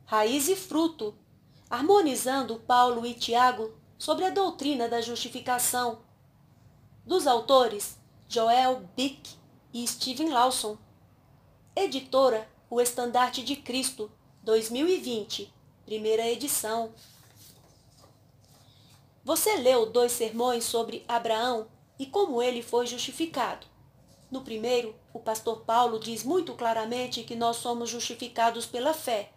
Raiz e fruto, harmonizando Paulo e Tiago sobre a doutrina da justificação. Dos autores Joel Bick e Steven Lawson. Editora O Estandarte de Cristo, 2020, primeira edição. Você leu 2 sermões sobre Abraão e como ele foi justificado. No primeiro, o pastor Paulo diz muito claramente que nós somos justificados pela fé.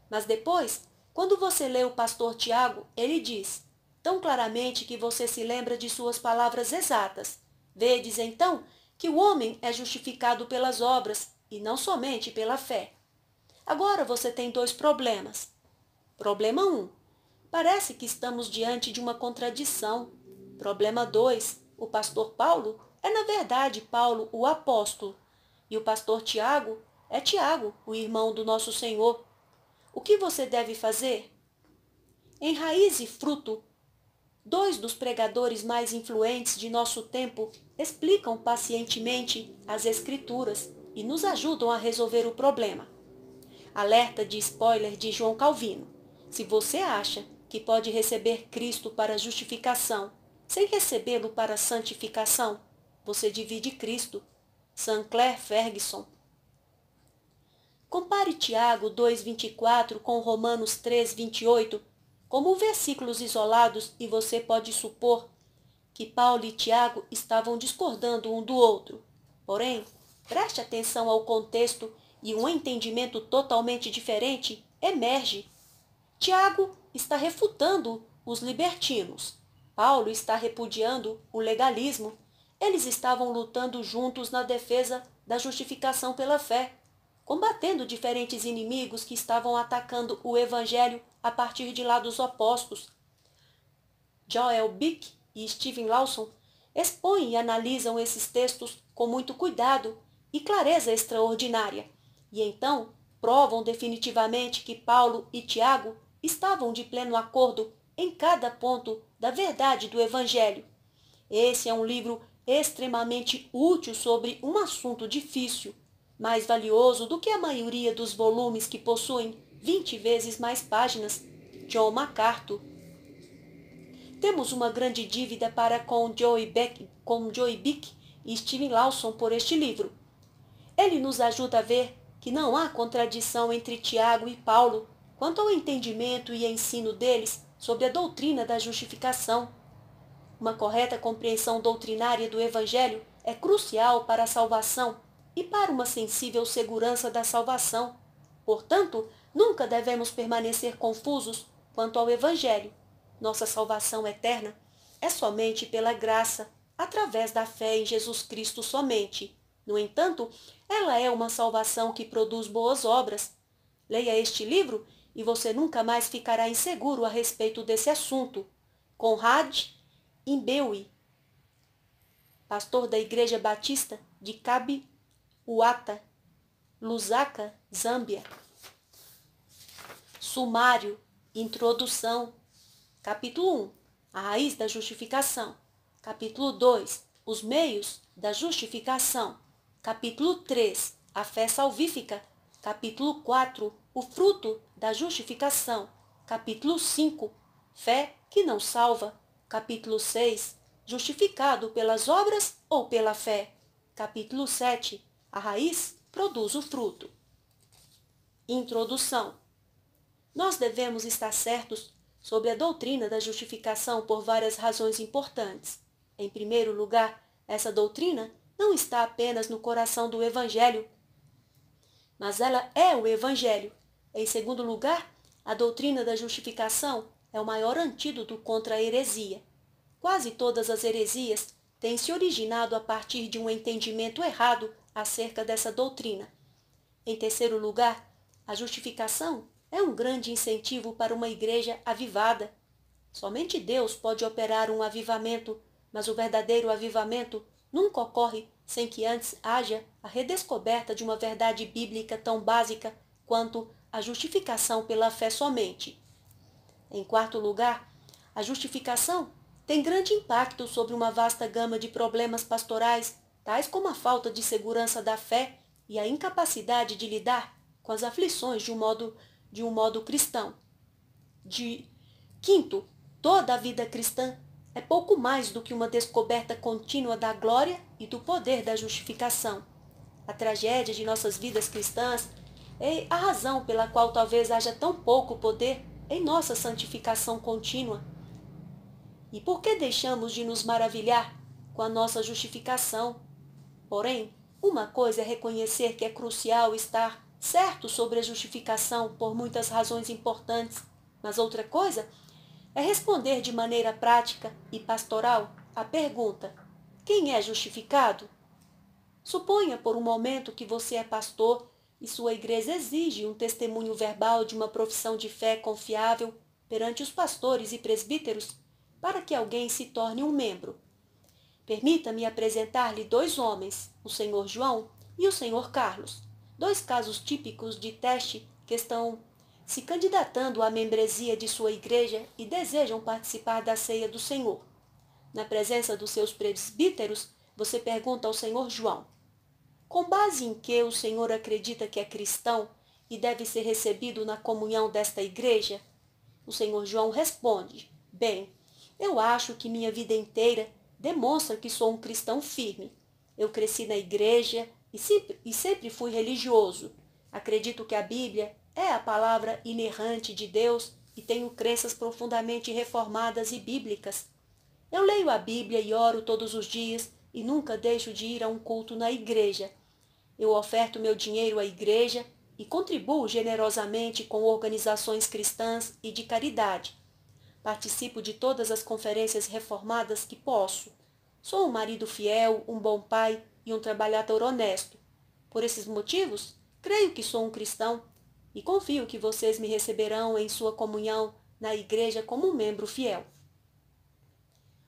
Mas depois, quando você lê o pastor Tiago, ele diz, tão claramente que você se lembra de suas palavras exatas. Vedes, então, que o homem é justificado pelas obras e não somente pela fé. Agora você tem 2 problemas. Problema 1. Parece que estamos diante de uma contradição. Problema 2. O pastor Paulo é, na verdade, Paulo, o apóstolo. E o pastor Tiago é Tiago, o irmão do nosso Senhor. O que você deve fazer? Em Raiz e Fruto, 2 dos pregadores mais influentes de nosso tempo explicam pacientemente as Escrituras e nos ajudam a resolver o problema. Alerta de spoiler de João Calvino. Se você acha que pode receber Cristo para justificação sem recebê-lo para santificação, você divide Cristo. Sinclair Ferguson. Compare Tiago 2,24 com Romanos 3,28 como versículos isolados e você pode supor que Paulo e Tiago estavam discordando um do outro. Porém, preste atenção ao contexto e um entendimento totalmente diferente emerge. Tiago está refutando os libertinos. Paulo está repudiando o legalismo. Eles estavam lutando juntos na defesa da justificação pela fé, combatendo diferentes inimigos que estavam atacando o evangelho a partir de lados opostos. Joel Bick e Steven Lawson expõem e analisam esses textos com muito cuidado e clareza extraordinária, e então provam definitivamente que Paulo e Tiago estavam de pleno acordo em cada ponto da verdade do Evangelho. Esse é um livro extremamente útil sobre um assunto difícil, mais valioso do que a maioria dos volumes que possuem 20 vezes mais páginas. John MacArthur. Temos uma grande dívida para com Joey Bick e Steven Lawson por este livro. Ele nos ajuda a ver que não há contradição entre Tiago e Paulo quanto ao entendimento e ensino deles sobre a doutrina da justificação. Uma correta compreensão doutrinária do Evangelho é crucial para a salvação e para uma sensível segurança da salvação. Portanto, nunca devemos permanecer confusos quanto ao Evangelho. Nossa salvação eterna é somente pela graça, através da fé em Jesus Cristo somente. No entanto, ela é uma salvação que produz boas obras. Leia este livro e você nunca mais ficará inseguro a respeito desse assunto. Conrad Mbewe, pastor da Igreja Batista de Kabwata, Lusaka, Zâmbia. Sumário, Introdução. Capítulo 1. A raiz da justificação. Capítulo 2. Os meios da justificação. Capítulo 3. A fé salvífica. Capítulo 4. O fruto da justificação. Capítulo 5. Fé que não salva. Capítulo 6. Justificado pelas obras ou pela fé. Capítulo 7. A raiz produz o fruto. Introdução. Nós devemos estar certos sobre a doutrina da justificação por várias razões importantes. Em primeiro lugar, essa doutrina não está apenas no coração do Evangelho, mas ela é o Evangelho. Em segundo lugar, a doutrina da justificação é o maior antídoto contra a heresia. Quase todas as heresias têm se originado a partir de um entendimento errado acerca dessa doutrina. Em terceiro lugar, a justificação é um grande incentivo para uma igreja avivada. Somente Deus pode operar um avivamento, mas o verdadeiro avivamento nunca ocorre sem que antes haja a redescoberta de uma verdade bíblica tão básica quanto a justificação pela fé somente. Em quarto lugar, a justificação tem grande impacto sobre uma vasta gama de problemas pastorais, tais como a falta de segurança da fé e a incapacidade de lidar com as aflições de um modo de um modo cristão. Quinto, toda a vida cristã é pouco mais do que uma descoberta contínua da glória e do poder da justificação. A tragédia de nossas vidas cristãs é a razão pela qual talvez haja tão pouco poder em nossa santificação contínua. E por que deixamos de nos maravilhar com a nossa justificação? Porém, uma coisa é reconhecer que é crucial estar certo sobre a justificação por muitas razões importantes, mas outra coisa é responder de maneira prática e pastoral à pergunta: quem é justificado? Suponha por um momento que você é pastor e sua igreja exige um testemunho verbal de uma profissão de fé confiável perante os pastores e presbíteros para que alguém se torne um membro. Permita-me apresentar-lhe dois homens, o senhor João e o senhor Carlos, dois casos típicos de teste que estão se candidatando à membresia de sua igreja e desejam participar da ceia do Senhor. Na presença dos seus presbíteros, você pergunta ao senhor João: com base em que o senhor acredita que é cristão e deve ser recebido na comunhão desta igreja? O senhor João responde: bem, eu acho que minha vida inteira demonstra que sou um cristão firme. Eu cresci na igreja e sempre fui religioso. Acredito que a Bíblia é a palavra inerrante de Deus e tenho crenças profundamente reformadas e bíblicas. Eu leio a Bíblia e oro todos os dias e nunca deixo de ir a um culto na igreja. Eu oferto meu dinheiro à igreja e contribuo generosamente com organizações cristãs e de caridade. Participo de todas as conferências reformadas que posso. Sou um marido fiel, um bom pai e um trabalhador honesto. Por esses motivos, creio que sou um cristão e confio que vocês me receberão em sua comunhão na igreja como um membro fiel.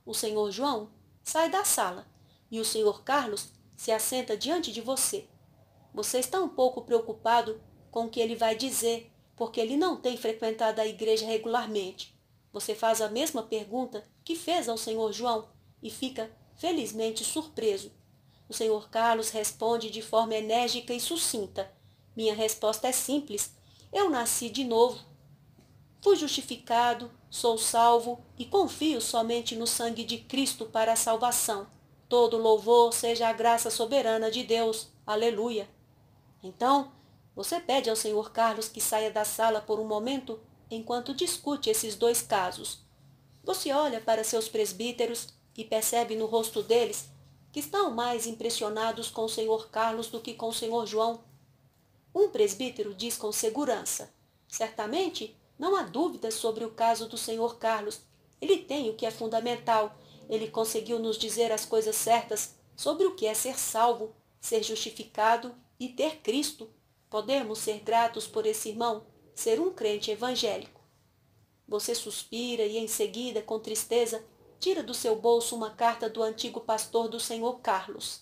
O senhor João sai da sala e o senhor Carlos se assenta diante de você. Você está um pouco preocupado com o que ele vai dizer, porque ele não tem frequentado a igreja regularmente. Você faz a mesma pergunta que fez ao senhor João e fica felizmente surpreso. O senhor Carlos responde de forma enérgica e sucinta: minha resposta é simples. Eu nasci de novo. Fui justificado, sou salvo e confio somente no sangue de Cristo para a salvação. Todo louvor seja a graça soberana de Deus. Aleluia. Então, você pede ao senhor Carlos que saia da sala por um momento enquanto discute esses dois casos. Você olha para seus presbíteros e percebe no rosto deles que estão mais impressionados com o senhor Carlos do que com o senhor João. Um presbítero diz com segurança: certamente não há dúvidas sobre o caso do senhor Carlos. Ele tem o que é fundamental. Ele conseguiu nos dizer as coisas certas sobre o que é ser salvo, ser justificado e ter Cristo. Podemos ser gratos por esse irmão, ser um crente evangélico. Você suspira e, em seguida, com tristeza, tira do seu bolso uma carta do antigo pastor do senhor Carlos.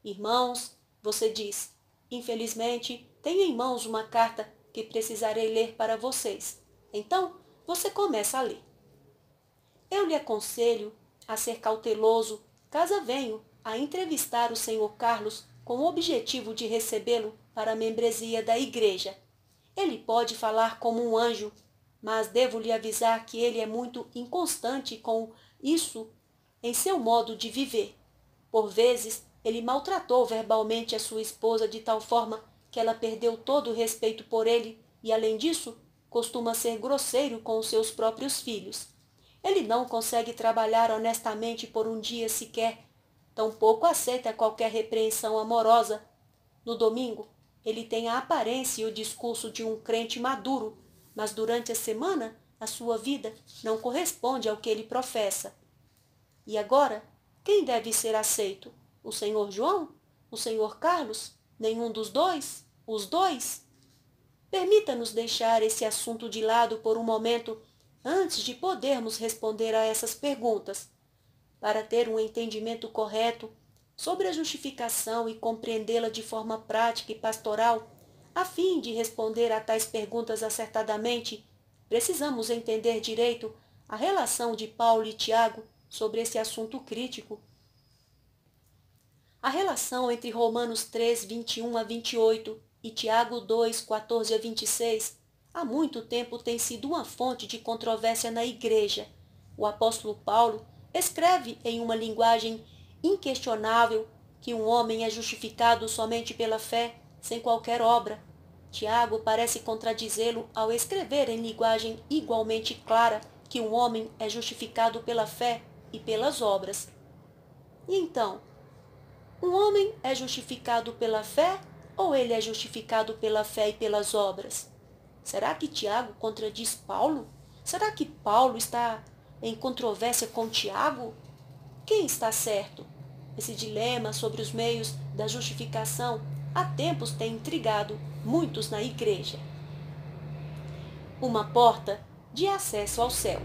Irmãos, você diz, infelizmente, tenho em mãos uma carta que precisarei ler para vocês. Então, você começa a ler. Eu lhe aconselho a ser cauteloso caso venha a entrevistar o senhor Carlos com o objetivo de recebê-lo para a membresia da igreja. Ele pode falar como um anjo, mas devo lhe avisar que ele é muito inconstante com isso em seu modo de viver. Por vezes, ele maltratou verbalmente a sua esposa de tal forma que ela perdeu todo o respeito por ele e, além disso, costuma ser grosseiro com os seus próprios filhos. Ele não consegue trabalhar honestamente por um dia sequer, tampouco aceita qualquer repreensão amorosa. No domingo, ele tem a aparência e o discurso de um crente maduro, mas durante a semana a sua vida não corresponde ao que ele professa. E agora, quem deve ser aceito? O senhor João? O senhor Carlos? Nenhum dos dois? Os dois? Permita-nos deixar esse assunto de lado por um momento antes de podermos responder a essas perguntas. Para ter um entendimento correto sobre a justificação e compreendê-la de forma prática e pastoral, a fim de responder a tais perguntas acertadamente, precisamos entender direito a relação de Paulo e Tiago sobre esse assunto crítico. A relação entre Romanos 3, 21 a 28 e Tiago 2, 14 a 26 há muito tempo tem sido uma fonte de controvérsia na Igreja. O apóstolo Paulo escreve em uma linguagem inquestionável que um homem é justificado somente pela fé, sem qualquer obra. Tiago parece contradizê-lo ao escrever em linguagem igualmente clara que um homem é justificado pela fé e pelas obras. E então, um homem é justificado pela fé ou ele é justificado pela fé e pelas obras? Será que Tiago contradiz Paulo? Será que Paulo está em controvérsia com Tiago? Quem está certo? Esse dilema sobre os meios da justificação há tempos tem intrigado muitos na Igreja. Uma porta de acesso ao céu.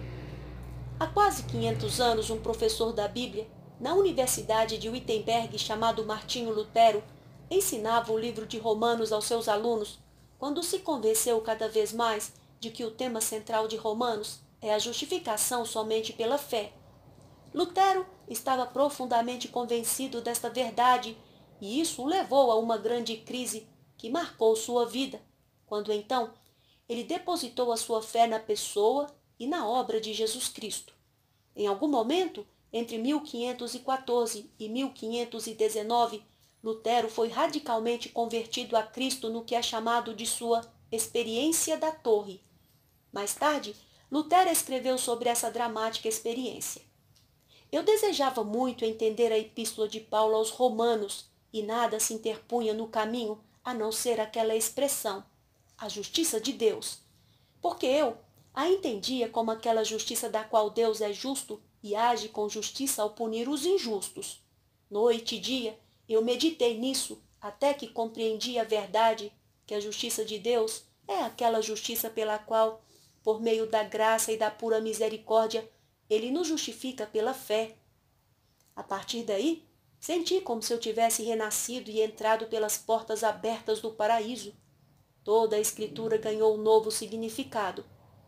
Há quase 500 anos, um professor da Bíblia, na Universidade de Wittenberg, chamado Martinho Lutero, ensinava o livro de Romanos aos seus alunos, quando se convenceu cada vez mais de que o tema central de Romanos é a justificação somente pela fé. Lutero estava profundamente convencido desta verdade e isso o levou a uma grande crise que marcou sua vida, quando então ele depositou a sua fé na pessoa e na obra de Jesus Cristo. Em algum momento, entre 1514 e 1519, Lutero foi radicalmente convertido a Cristo no que é chamado de sua experiência da torre. Mais tarde, Lutero escreveu sobre essa dramática experiência. Eu desejava muito entender a epístola de Paulo aos Romanos, e nada se interpunha no caminho a não ser aquela expressão, a justiça de Deus. Porque eu a entendia como aquela justiça da qual Deus é justo e age com justiça ao punir os injustos. Noite e dia eu meditei nisso até que compreendi a verdade que a justiça de Deus é aquela justiça pela qual, por meio da graça e da pura misericórdia, ele nos justifica pela fé. A partir daí, senti como se eu tivesse renascido e entrado pelas portas abertas do paraíso. Toda a Escritura ganhou um novo significado.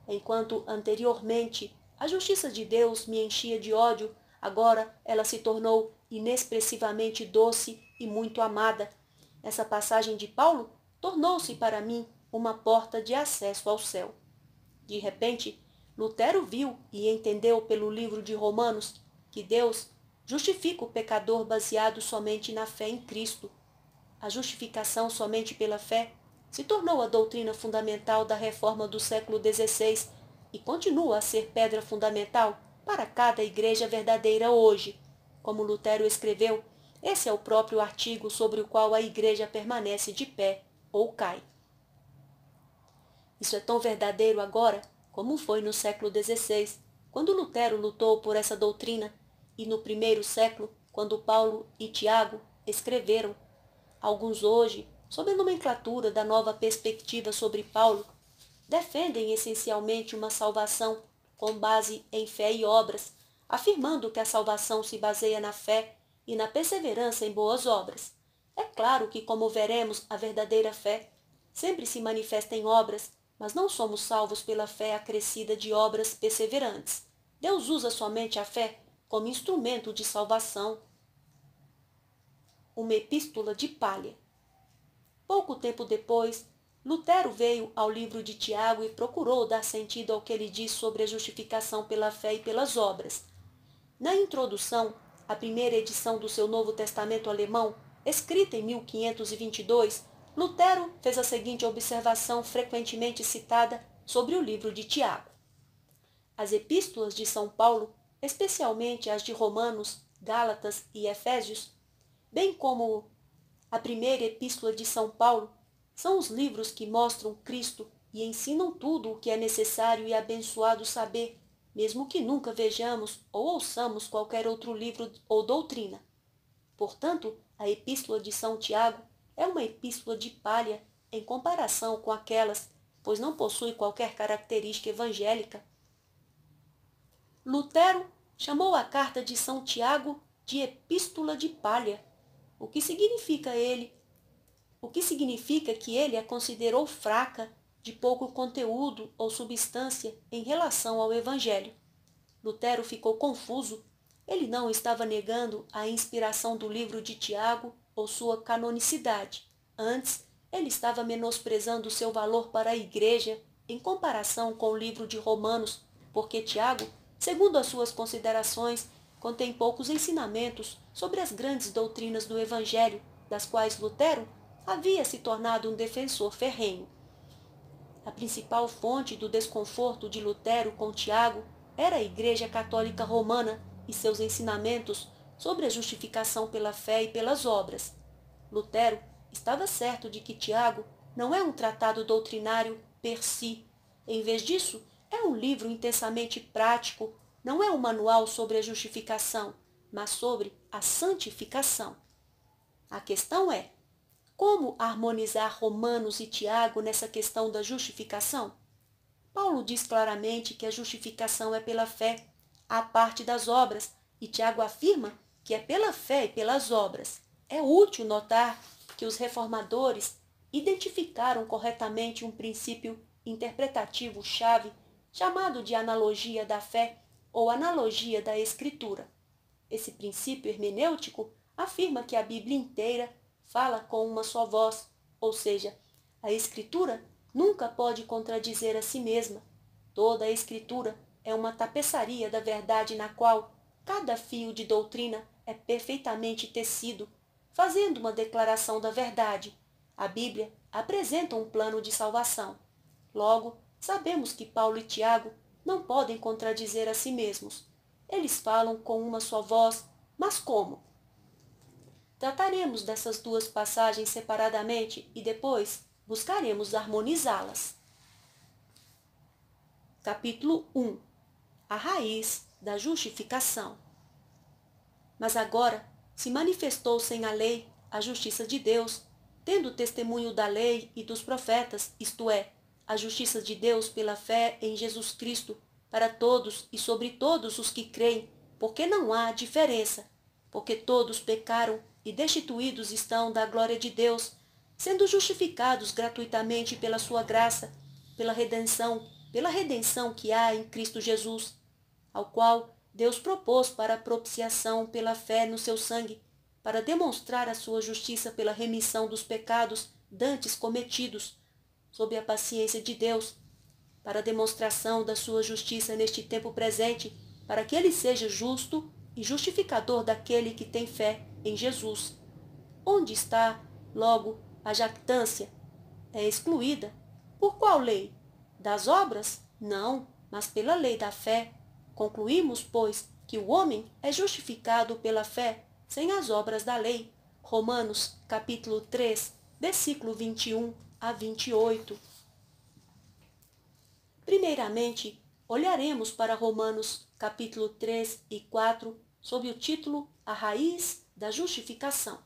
Enquanto anteriormente a justiça de Deus me enchia de ódio, agora ela se tornou inexpressivamente doce e muito amada. Essa passagem de Paulo tornou-se para mim uma porta de acesso ao céu. De repente, Lutero viu e entendeu pelo livro de Romanos que Deus justifica o pecador baseado somente na fé em Cristo. A justificação somente pela fé se tornou a doutrina fundamental da reforma do século XVI e continua a ser pedra fundamental para cada igreja verdadeira hoje. Como Lutero escreveu, esse é o próprio artigo sobre o qual a igreja permanece de pé ou cai. Isso é tão verdadeiro agora como foi no século XVI, quando Lutero lutou por essa doutrina, e no primeiro século, quando Paulo e Tiago escreveram. Alguns hoje, sob a nomenclatura da nova perspectiva sobre Paulo, defendem essencialmente uma salvação com base em fé e obras, afirmando que a salvação se baseia na fé e na perseverança em boas obras. É claro que, como veremos, a verdadeira fé sempre se manifesta em obras, mas não somos salvos pela fé acrescida de obras perseverantes. Deus usa somente a fé como instrumento de salvação. Uma epístola de palha. Pouco tempo depois, Lutero veio ao livro de Tiago e procurou dar sentido ao que ele diz sobre a justificação pela fé e pelas obras. Na introdução, a primeira edição do seu Novo Testamento alemão, escrita em 1522, Lutero fez a seguinte observação frequentemente citada sobre o livro de Tiago. As epístolas de São Paulo, especialmente as de Romanos, Gálatas e Efésios, bem como a primeira epístola de São Paulo, são os livros que mostram Cristo e ensinam tudo o que é necessário e abençoado saber, mesmo que nunca vejamos ou ouçamos qualquer outro livro ou doutrina. Portanto, a epístola de São Tiago é uma epístola de palha em comparação com aquelas, pois não possui qualquer característica evangélica. Lutero chamou a carta de São Tiago de epístola de palha, o que significa que ele a considerou fraca, de pouco conteúdo ou substância em relação ao Evangelho. Lutero ficou confuso. Ele não estava negando a inspiração do livro de Tiago ou sua canonicidade. Antes, ele estava menosprezando seu valor para a Igreja em comparação com o livro de Romanos, porque Tiago, segundo as suas considerações, contém poucos ensinamentos sobre as grandes doutrinas do Evangelho, das quais Lutero havia se tornado um defensor ferrenho. A principal fonte do desconforto de Lutero com Tiago era a Igreja Católica Romana e seus ensinamentos sobre a justificação pela fé e pelas obras. Lutero estava certo de que Tiago não é um tratado doutrinário per si. Em vez disso, é um livro intensamente prático, não é um manual sobre a justificação, mas sobre a santificação. A questão é: como harmonizar Romanos e Tiago nessa questão da justificação? Paulo diz claramente que a justificação é pela fé, à parte das obras, e Tiago afirma que é pela fé e pelas obras. É útil notar que os reformadores identificaram corretamente um princípio interpretativo-chave chamado de analogia da fé ou analogia da Escritura. Esse princípio hermenêutico afirma que a Bíblia inteira fala com uma só voz, ou seja, a Escritura nunca pode contradizer a si mesma. Toda a Escritura é uma tapeçaria da verdade na qual cada fio de doutrina é perfeitamente tecido, fazendo uma declaração da verdade. A Bíblia apresenta um plano de salvação. Logo, sabemos que Paulo e Tiago não podem contradizer a si mesmos. Eles falam com uma só voz, mas como? Trataremos dessas duas passagens separadamente e depois buscaremos harmonizá-las. Capítulo 1. A raiz da justificação. Mas agora se manifestou sem a lei a justiça de Deus, tendo testemunho da lei e dos profetas, isto é, a justiça de Deus pela fé em Jesus Cristo, para todos e sobre todos os que creem, porque não há diferença, porque todos pecaram e destituídos estão da glória de Deus, sendo justificados gratuitamente pela sua graça, pela redenção que há em Cristo Jesus, ao qual Deus propôs para a propiciação pela fé no seu sangue, para demonstrar a sua justiça pela remissão dos pecados dantes cometidos, sob a paciência de Deus, para a demonstração da sua justiça neste tempo presente, para que ele seja justo e justificador daquele que tem fé em Jesus. Onde está, logo, a jactância? É excluída. Por qual lei? Das obras? Não, mas pela lei da fé. Concluímos, pois, que o homem é justificado pela fé, sem as obras da lei. Romanos, capítulo 3, versículo 21 a 28. Primeiramente, olharemos para Romanos, capítulo 3 e 4, sob o título A Raiz da Justificação.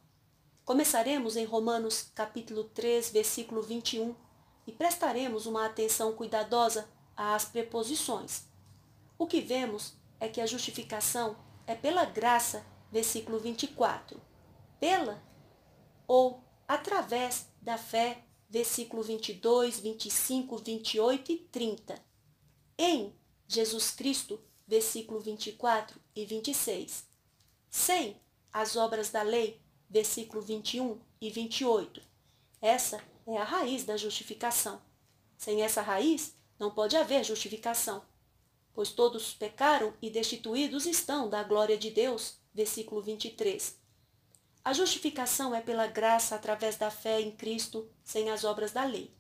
Começaremos em Romanos, capítulo 3, versículo 21, e prestaremos uma atenção cuidadosa às preposições. O que vemos é que a justificação é pela graça, versículo 24, pela ou através da fé, versículo 22, 25, 28 e 30, em Jesus Cristo, versículo 24 e 26, sem as obras da lei, versículo 21 e 28. Essa é a raiz da justificação. Sem essa raiz, não pode haver justificação, pois todos pecaram e destituídos estão da glória de Deus, versículo 23. A justificação é pela graça através da fé em Cristo, sem as obras da lei.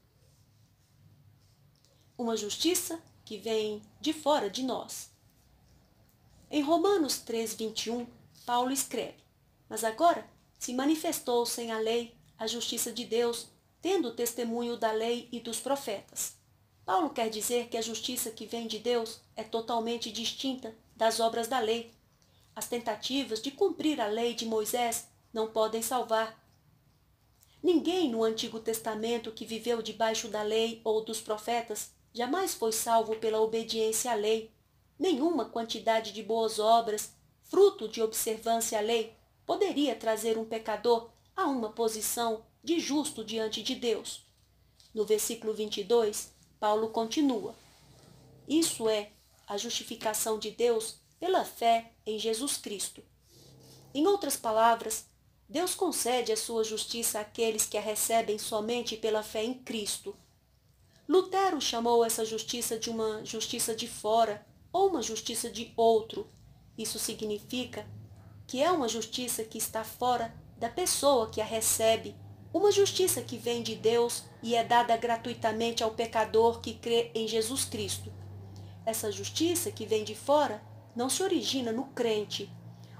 Uma justiça que vem de fora de nós. Em Romanos 3, 21, Paulo escreve: Mas agora se manifestou sem a lei a justiça de Deus, tendo testemunho da lei e dos profetas. Paulo quer dizer que a justiça que vem de Deus é totalmente distinta das obras da lei. As tentativas de cumprir a lei de Moisés não podem salvar. Ninguém no Antigo Testamento que viveu debaixo da lei ou dos profetas jamais foi salvo pela obediência à lei. Nenhuma quantidade de boas obras, fruto de observância à lei, poderia trazer um pecador a uma posição de justo diante de Deus. No versículo 22, Paulo continua: Isso é a justificação de Deus pela fé em Jesus Cristo. Em outras palavras, Deus concede a sua justiça àqueles que a recebem somente pela fé em Cristo. Lutero chamou essa justiça de uma justiça de fora ou uma justiça de outro. Isso significa que é uma justiça que está fora da pessoa que a recebe, uma justiça que vem de Deus e é dada gratuitamente ao pecador que crê em Jesus Cristo. Essa justiça que vem de fora não se origina no crente.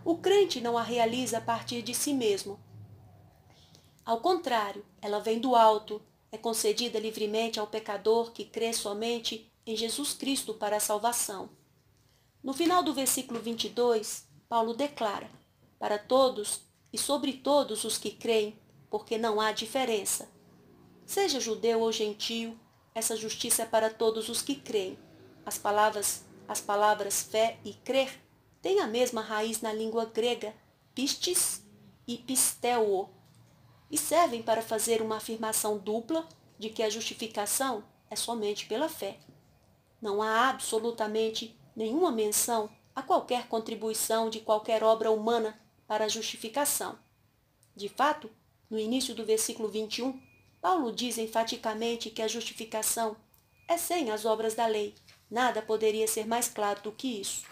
O crente não a realiza a partir de si mesmo. Ao contrário, ela vem do alto, é concedida livremente ao pecador que crê somente em Jesus Cristo para a salvação. No final do versículo 22, Paulo declara: para todos e sobre todos os que creem, porque não há diferença. Seja judeu ou gentio, essa justiça é para todos os que creem. As palavras fé e crer têm a mesma raiz na língua grega, pistis e pisteuo, e servem para fazer uma afirmação dupla de que a justificação é somente pela fé. Não há absolutamente nenhuma menção a qualquer contribuição de qualquer obra humana para a justificação. De fato, no início do versículo 21, Paulo diz enfaticamente que a justificação é sem as obras da lei. Nada poderia ser mais claro do que isso.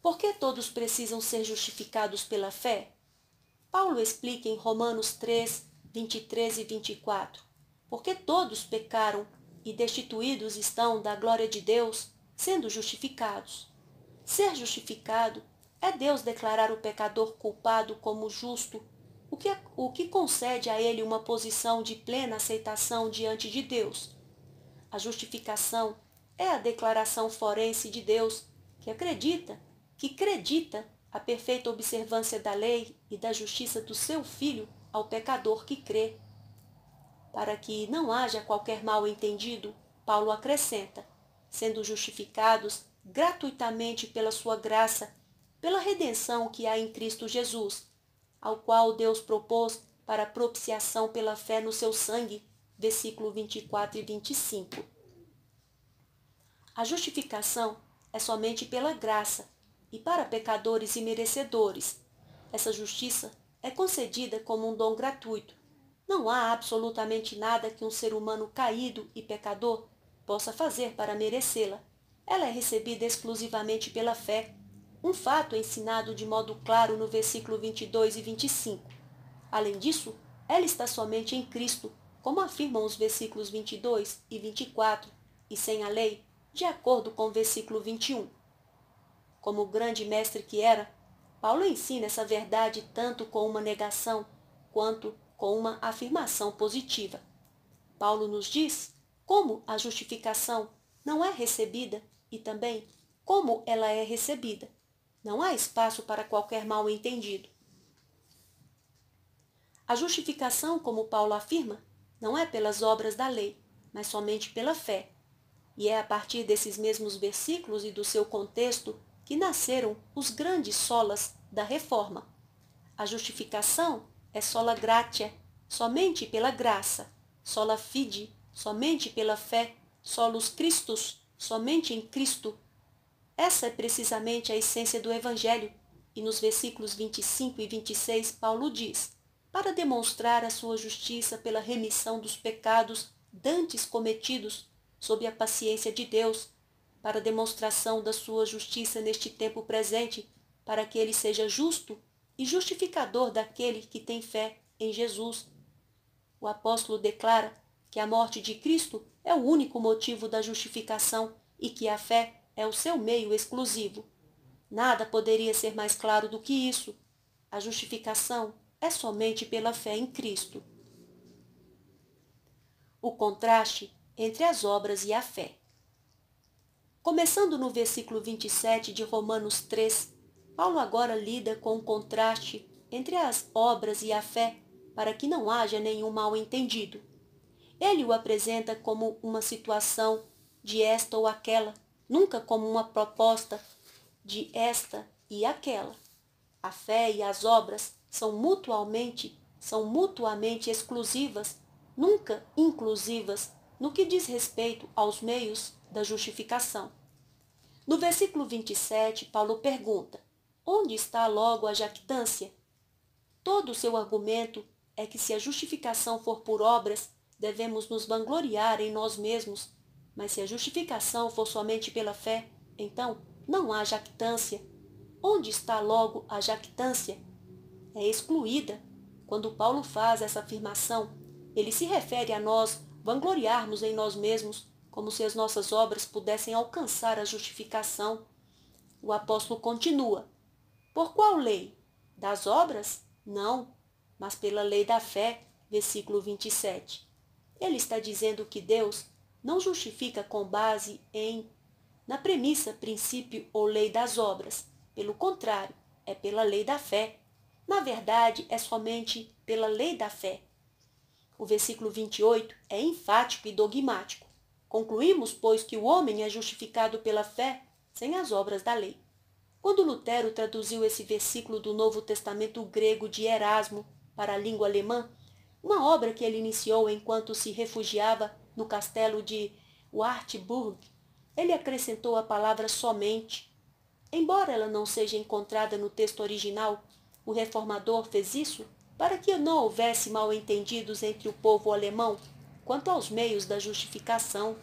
Por que todos precisam ser justificados pela fé? Paulo explica em Romanos 3, 23 e 24. Porque todos pecaram e destituídos estão da glória de Deus, sendo justificados. Ser justificado é Deus declarar o pecador culpado como justo, o que concede a ele uma posição de plena aceitação diante de Deus. A justificação é a declaração forense de Deus, que acredita a perfeita observância da lei e da justiça do seu Filho ao pecador que crê. Para que não haja qualquer mal-entendido, Paulo acrescenta: sendo justificados gratuitamente pela sua graça, pela redenção que há em Cristo Jesus, ao qual Deus propôs para propiciação pela fé no seu sangue, versículo 24 e 25. A justificação é somente pela graça e para pecadores e merecedores. Essa justiça é concedida como um dom gratuito. Não há absolutamente nada que um ser humano caído e pecador possa fazer para merecê-la. Ela é recebida exclusivamente pela fé, um fato ensinado de modo claro no versículo 22 e 25. Além disso, ela está somente em Cristo, como afirmam os versículos 22 e 24, e sem a lei, de acordo com o versículo 21. Como o grande mestre que era, Paulo ensina essa verdade tanto com uma negação quanto com uma afirmação positiva. Paulo nos diz como a justificação não é recebida e também como ela é recebida. Não há espaço para qualquer mal-entendido. A justificação, como Paulo afirma, não é pelas obras da lei, mas somente pela fé. E é a partir desses mesmos versículos e do seu contexto que nasceram os grandes solas da Reforma. A justificação é sola gratia, somente pela graça, sola fide, somente pela fé, solus Christus, somente em Cristo. Essa é precisamente a essência do Evangelho, e nos versículos 25 e 26 Paulo diz: para demonstrar a sua justiça pela remissão dos pecados dantes cometidos sob a paciência de Deus, para demonstração da sua justiça neste tempo presente, para que ele seja justo e justificador daquele que tem fé em Jesus. O apóstolo declara que a morte de Cristo é o único motivo da justificação e que a fé é o seu meio exclusivo. Nada poderia ser mais claro do que isso. A justificação é somente pela fé em Cristo. O contraste entre as obras e a fé. Começando no versículo 27 de Romanos 3, Paulo agora lida com o contraste entre as obras e a fé para que não haja nenhum mal-entendido. Ele o apresenta como uma situação de esta ou aquela, nunca como uma proposta de esta e aquela. A fé e as obras são mutuamente exclusivas, nunca inclusivas, no que diz respeito aos meios da justificação. No versículo 27, Paulo pergunta: onde está logo a jactância? Todo o seu argumento é que se a justificação for por obras, devemos nos vangloriar em nós mesmos, mas se a justificação for somente pela fé, então não há jactância. Onde está logo a jactância? É excluída. Quando Paulo faz essa afirmação, ele se refere a nós vangloriarmos em nós mesmos, como se as nossas obras pudessem alcançar a justificação. O apóstolo continua: por qual lei? Das obras? Não, mas pela lei da fé, versículo 27. Ele está dizendo que Deus não justifica com base na premissa, princípio ou lei das obras. Pelo contrário, é pela lei da fé. Na verdade, é somente pela lei da fé. O versículo 28 é enfático e dogmático. Concluímos, pois, que o homem é justificado pela fé sem as obras da lei. Quando Lutero traduziu esse versículo do Novo Testamento grego de Erasmo para a língua alemã, uma obra que ele iniciou enquanto se refugiava no castelo de Wartburg, ele acrescentou a palavra somente. Embora ela não seja encontrada no texto original, o reformador fez isso para que não houvesse mal-entendidos entre o povo alemão quanto aos meios da justificação.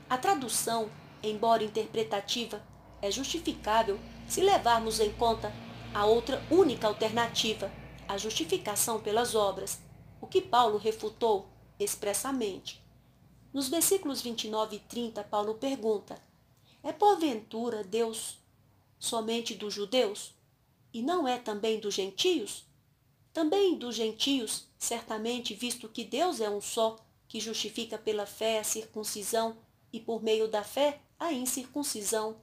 A tradução, embora interpretativa, é justificável se levarmos em conta a outra única alternativa, a justificação pelas obras, o que Paulo refutou expressamente. Nos versículos 29 e 30, Paulo pergunta: é porventura Deus somente dos judeus? E não é também dos gentios? Também dos gentios, certamente, visto que Deus é um só, que justifica pela fé a circuncisão e por meio da fé a incircuncisão.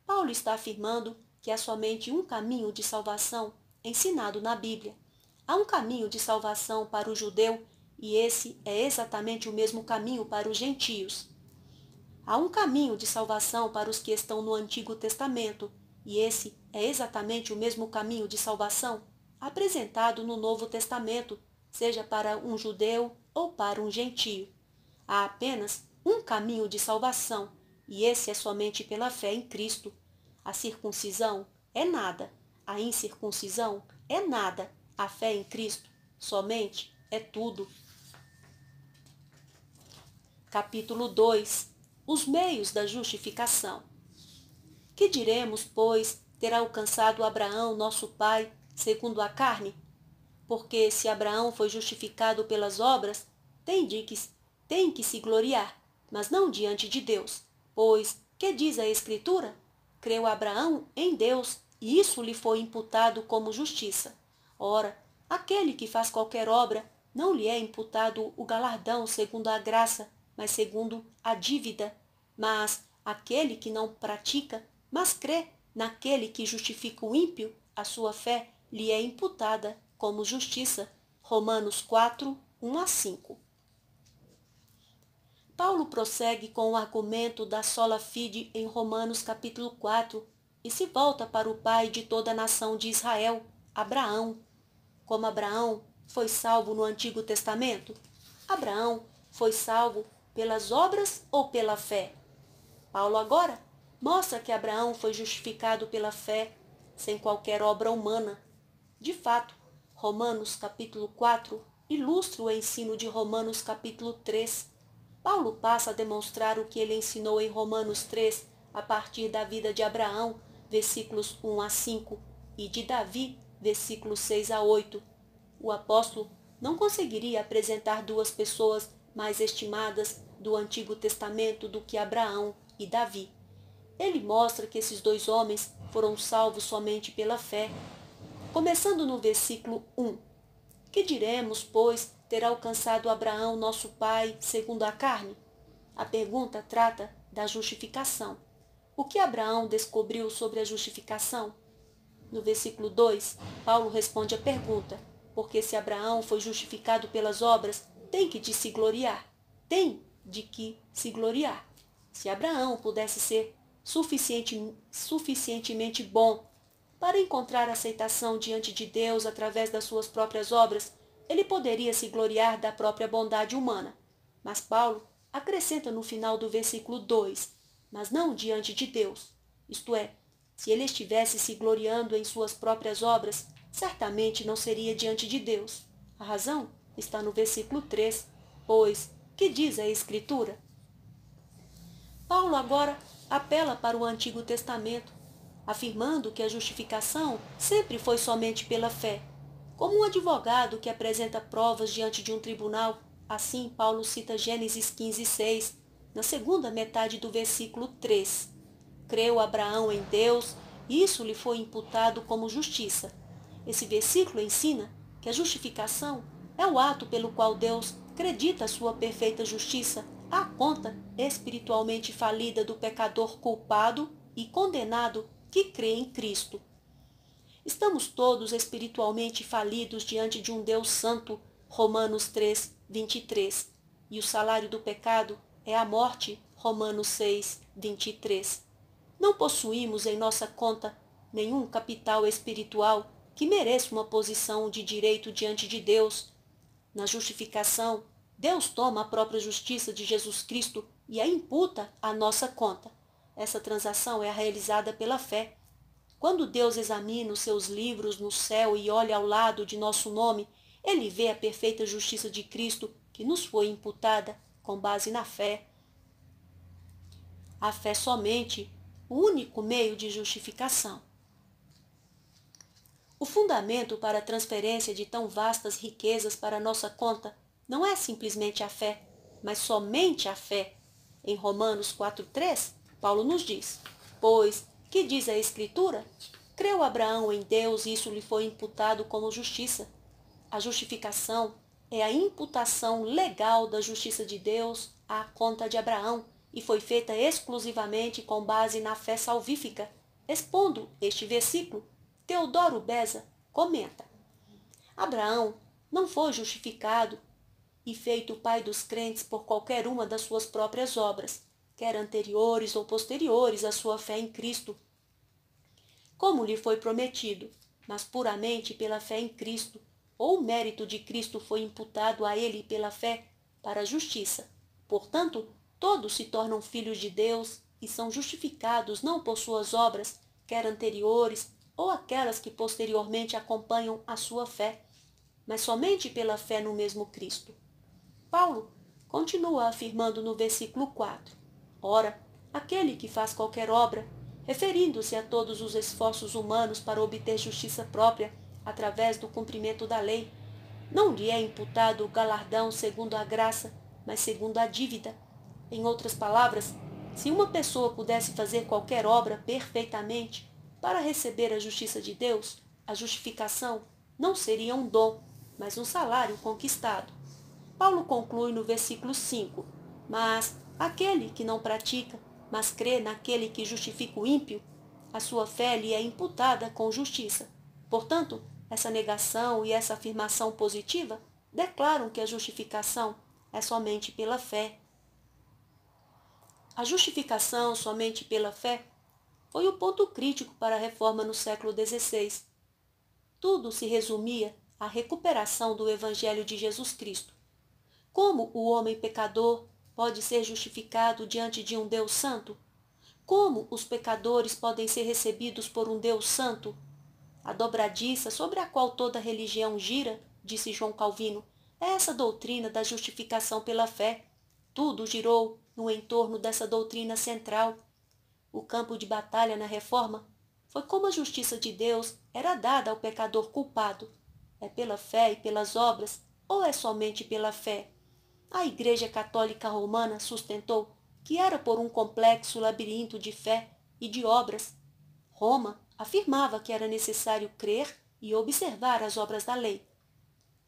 Paulo está afirmando que há somente um caminho de salvação ensinado na Bíblia. Há um caminho de salvação para o judeu e esse é exatamente o mesmo caminho para os gentios. Há um caminho de salvação para os que estão no Antigo Testamento e esse é exatamente o mesmo caminho de salvação apresentado no Novo Testamento, seja para um judeu ou para um gentio. Há apenas um caminho de salvação e esse é somente pela fé em Cristo. A circuncisão é nada, a incircuncisão é nada, a fé em Cristo somente é tudo. Capítulo 2. Os meios da justificação. Que diremos, pois, ter alcançado Abraão, nosso pai, segundo a carne? Porque se Abraão foi justificado pelas obras, tem que se gloriar, mas não diante de Deus. Pois, que diz a Escritura? Creu Abraão em Deus, e isso lhe foi imputado como justiça. Ora, aquele que faz qualquer obra, não lhe é imputado o galardão segundo a graça, mas segundo a dívida. Mas aquele que não pratica, mas crê naquele que justifica o ímpio, a sua fé lhe é imputada como justiça. Romanos 4, 1-5. Paulo prossegue com o argumento da sola fide em Romanos capítulo 4 e se volta para o pai de toda a nação de Israel, Abraão. Como Abraão foi salvo no Antigo Testamento? Abraão foi salvo pelas obras ou pela fé? Paulo agora mostra que Abraão foi justificado pela fé, sem qualquer obra humana. De fato, Romanos capítulo 4 ilustra o ensino de Romanos capítulo 3. Paulo passa a demonstrar o que ele ensinou em Romanos 3 a partir da vida de Abraão, versículos 1-5, e de Davi, versículos 6-8. O apóstolo não conseguiria apresentar duas pessoas mais estimadas do Antigo Testamento do que Abraão e Davi. Ele mostra que esses dois homens foram salvos somente pela fé. Começando no versículo 1. Que diremos, pois, ter alcançado Abraão, nosso pai, segundo a carne? A pergunta trata da justificação. O que Abraão descobriu sobre a justificação? No versículo 2, Paulo responde a pergunta, porque se Abraão foi justificado pelas obras, tem que se gloriar. Tem de que se gloriar. Se Abraão pudesse ser suficientemente bom para encontrar aceitação diante de Deus através das suas próprias obras, ele poderia se gloriar da própria bondade humana. Mas Paulo acrescenta no final do versículo 2, mas não diante de Deus. Isto é, se ele estivesse se gloriando em suas próprias obras, certamente não seria diante de Deus. A razão está no versículo 3. Pois, que diz a Escritura? Paulo agora apela para o Antigo Testamento, afirmando que a justificação sempre foi somente pela fé. Como um advogado que apresenta provas diante de um tribunal, assim Paulo cita Gênesis 15:6, na segunda metade do versículo 3. Creu Abraão em Deus, e isso lhe foi imputado como justiça. Esse versículo ensina que a justificação é o ato pelo qual Deus acredita a sua perfeita justiça à conta espiritualmente falida do pecador culpado e condenado que crê em Cristo. Estamos todos espiritualmente falidos diante de um Deus santo, Romanos 3, 23. E o salário do pecado é a morte, Romanos 6, 23. Não possuímos em nossa conta nenhum capital espiritual que mereça uma posição de direito diante de Deus. Na justificação, Deus toma a própria justiça de Jesus Cristo e a imputa à nossa conta. Essa transação é realizada pela fé. Quando Deus examina os seus livros no céu e olha ao lado de nosso nome, ele vê a perfeita justiça de Cristo que nos foi imputada com base na fé. A fé somente, o único meio de justificação. O fundamento para a transferência de tão vastas riquezas para nossa conta não é simplesmente a fé, mas somente a fé. Em Romanos 4:3, Paulo nos diz: Pois, que diz a Escritura? Creu Abraão em Deus e isso lhe foi imputado como justiça. A justificação é a imputação legal da justiça de Deus à conta de Abraão e foi feita exclusivamente com base na fé salvífica. Expondo este versículo, Teodoro Beza comenta: Abraão não foi justificado e feito pai dos crentes por qualquer uma das suas próprias obras, quer anteriores ou posteriores à sua fé em Cristo, como lhe foi prometido, mas puramente pela fé em Cristo, ou o mérito de Cristo foi imputado a ele pela fé para a justiça. Portanto, todos se tornam filhos de Deus e são justificados não por suas obras, quer anteriores ou aquelas que posteriormente acompanham a sua fé, mas somente pela fé no mesmo Cristo. Paulo continua afirmando no versículo 4: Ora, aquele que faz qualquer obra, referindo-se a todos os esforços humanos para obter justiça própria através do cumprimento da lei, não lhe é imputado o galardão segundo a graça, mas segundo a dívida. Em outras palavras, se uma pessoa pudesse fazer qualquer obra perfeitamente para receber a justiça de Deus, a justificação não seria um dom, mas um salário conquistado. Paulo conclui no versículo 5: Mas aquele que não pratica, mas crê naquele que justifica o ímpio, a sua fé lhe é imputada com justiça. Portanto, essa negação e essa afirmação positiva declaram que a justificação é somente pela fé. A justificação somente pela fé foi o ponto crítico para a reforma no século XVI. Tudo se resumia à recuperação do Evangelho de Jesus Cristo. Como o homem pecador pode ser justificado diante de um Deus santo? Como os pecadores podem ser recebidos por um Deus santo? A dobradiça sobre a qual toda religião gira, disse João Calvino, é essa doutrina da justificação pela fé. Tudo girou no entorno dessa doutrina central. O campo de batalha na reforma foi como a justiça de Deus era dada ao pecador culpado. É pela fé e pelas obras, ou é somente pela fé? A Igreja Católica Romana sustentou que era por um complexo labirinto de fé e de obras. Roma afirmava que era necessário crer e observar as obras da lei.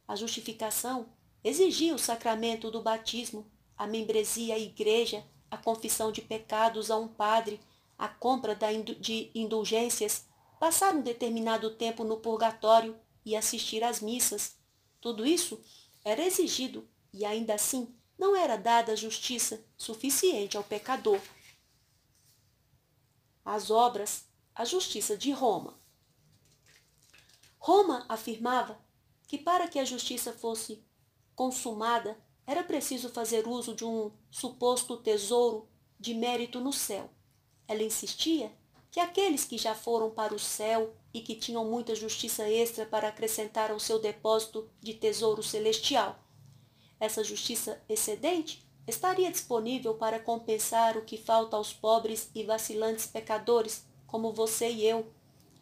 A justificação exigia o sacramento do batismo, a membresia à igreja, a confissão de pecados a um padre, a compra de indulgências, passar um determinado tempo no purgatório e assistir às missas. Tudo isso era exigido e ainda assim não era dada justiça suficiente ao pecador. As obras, a justiça de Roma. Roma afirmava que para que a justiça fosse consumada, era preciso fazer uso de um suposto tesouro de mérito no céu. Ela insistia que aqueles que já foram para o céu e que tinham muita justiça extra para acrescentar ao seu depósito de tesouro celestial. Essa justiça excedente estaria disponível para compensar o que falta aos pobres e vacilantes pecadores, como você e eu.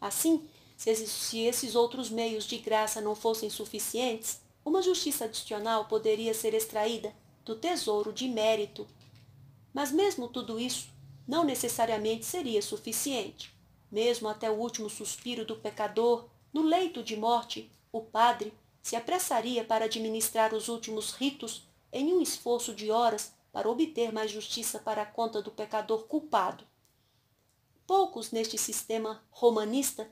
Assim, se esses outros meios de graça não fossem suficientes, uma justiça adicional poderia ser extraída do tesouro de mérito. Mas mesmo tudo isso não necessariamente seria suficiente. Mesmo até o último suspiro do pecador, no leito de morte, o padre se apressaria para administrar os últimos ritos em um esforço de horas para obter mais justiça para a conta do pecador culpado. Poucos neste sistema romanista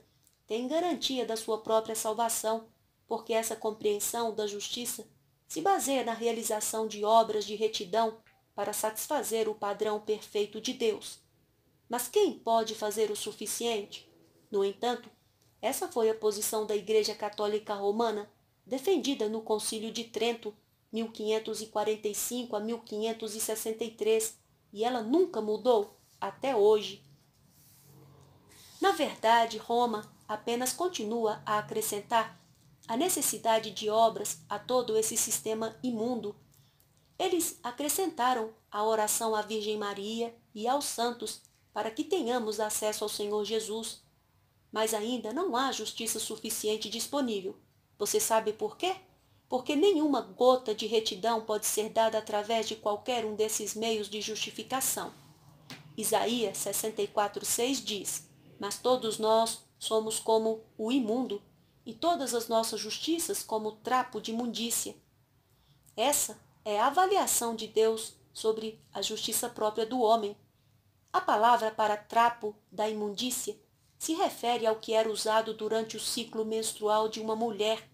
têm garantia da sua própria salvação, porque essa compreensão da justiça se baseia na realização de obras de retidão para satisfazer o padrão perfeito de Deus. Mas quem pode fazer o suficiente? No entanto, essa foi a posição da Igreja Católica Romana, defendida no Concílio de Trento, 1545 a 1563, e ela nunca mudou até hoje. Na verdade, Roma apenas continua a acrescentar a necessidade de obras a todo esse sistema imundo. Eles acrescentaram a oração à Virgem Maria e aos santos para que tenhamos acesso ao Senhor Jesus. Mas ainda não há justiça suficiente disponível. Você sabe por quê? Porque nenhuma gota de retidão pode ser dada através de qualquer um desses meios de justificação. Isaías 64:6 diz: Mas todos nós somos como o imundo, e todas as nossas justiças como trapo de imundícia. Essa é a avaliação de Deus sobre a justiça própria do homem. A palavra para trapo da imundícia se refere ao que era usado durante o ciclo menstrual de uma mulher.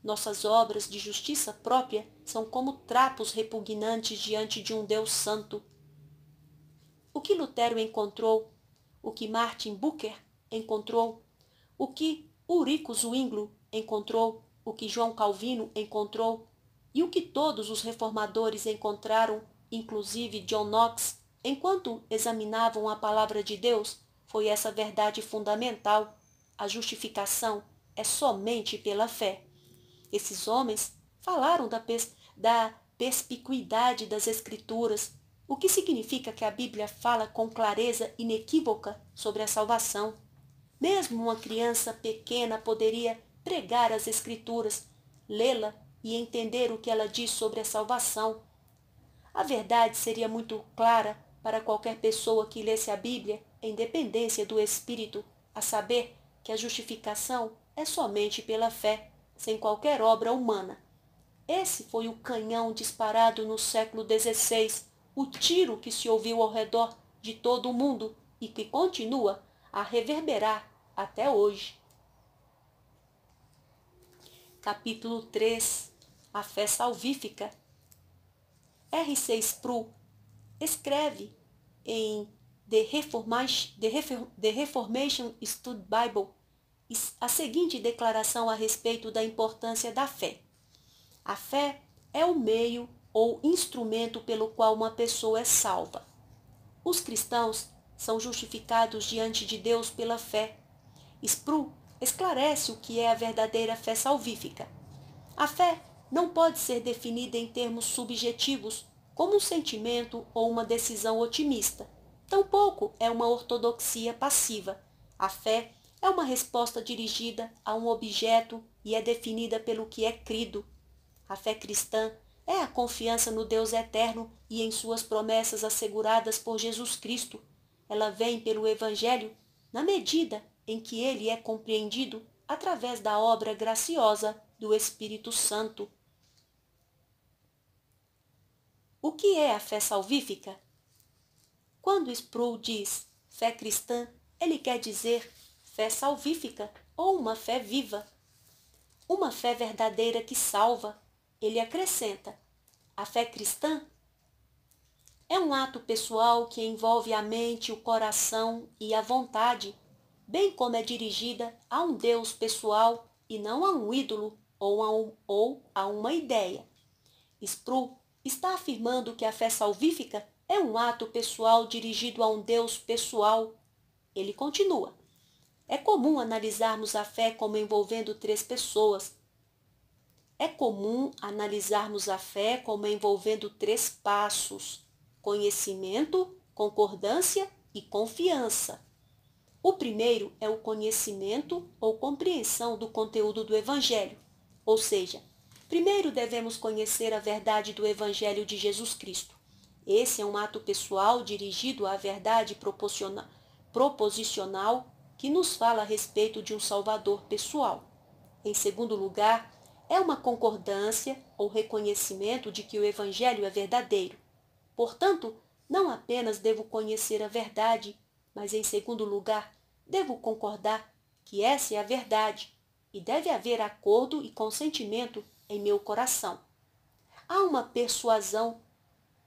Nossas obras de justiça própria são como trapos repugnantes diante de um Deus santo. O que Lutero encontrou, o que Martin Bucer encontrou, o que Ulrico Zwinglio encontrou, o que João Calvino encontrou e o que todos os reformadores encontraram, inclusive John Knox, enquanto examinavam a palavra de Deus, foi essa verdade fundamental: a justificação é somente pela fé. Esses homens falaram da perspicuidade das Escrituras, o que significa que a Bíblia fala com clareza inequívoca sobre a salvação. Mesmo uma criança pequena poderia pregar as Escrituras, lê-la e entender o que ela diz sobre a salvação. A verdade seria muito clara para qualquer pessoa que lesse a Bíblia em dependência do Espírito, a saber que a justificação é somente pela fé, sem qualquer obra humana. Esse foi o canhão disparado no século XVI, o tiro que se ouviu ao redor de todo o mundo e que continua a reverberar até hoje. Capítulo 3. A fé salvífica. R.C. Sproul escreve em The Reformation Study Bible a seguinte declaração a respeito da importância da fé. A fé é o meio ou instrumento pelo qual uma pessoa é salva. Os cristãos são justificados diante de Deus pela fé. Sproul esclarece o que é a verdadeira fé salvífica. A fé não pode ser definida em termos subjetivos, como um sentimento ou uma decisão otimista. Tampouco é uma ortodoxia passiva. A fé é uma resposta dirigida a um objeto e é definida pelo que é crido. A fé cristã é a confiança no Deus eterno e em suas promessas asseguradas por Jesus Cristo. Ela vem pelo Evangelho na medida em que ele é compreendido através da obra graciosa do Espírito Santo. O que é a fé salvífica? Quando Sproul diz fé cristã, ele quer dizer fé salvífica ou uma fé viva. Uma fé verdadeira que salva. Ele acrescenta: a fé cristã é um ato pessoal que envolve a mente, o coração e a vontade, bem como é dirigida a um Deus pessoal e não a um ídolo ou a uma ideia. Sproul está afirmando que a fé salvífica é um ato pessoal dirigido a um Deus pessoal. Ele continua: É comum analisarmos a fé como envolvendo três pessoas. É comum analisarmos a fé como envolvendo três passos: conhecimento, concordância e confiança. O primeiro é o conhecimento ou compreensão do conteúdo do Evangelho, ou seja, primeiro devemos conhecer a verdade do Evangelho de Jesus Cristo. Esse é um ato pessoal dirigido à verdade proposicional que nos fala a respeito de um Salvador pessoal. Em segundo lugar, é uma concordância ou reconhecimento de que o Evangelho é verdadeiro. Portanto, não apenas devo conhecer a verdade, mas, em segundo lugar, devo concordar que essa é a verdade e deve haver acordo e consentimento em meu coração. Há uma persuasão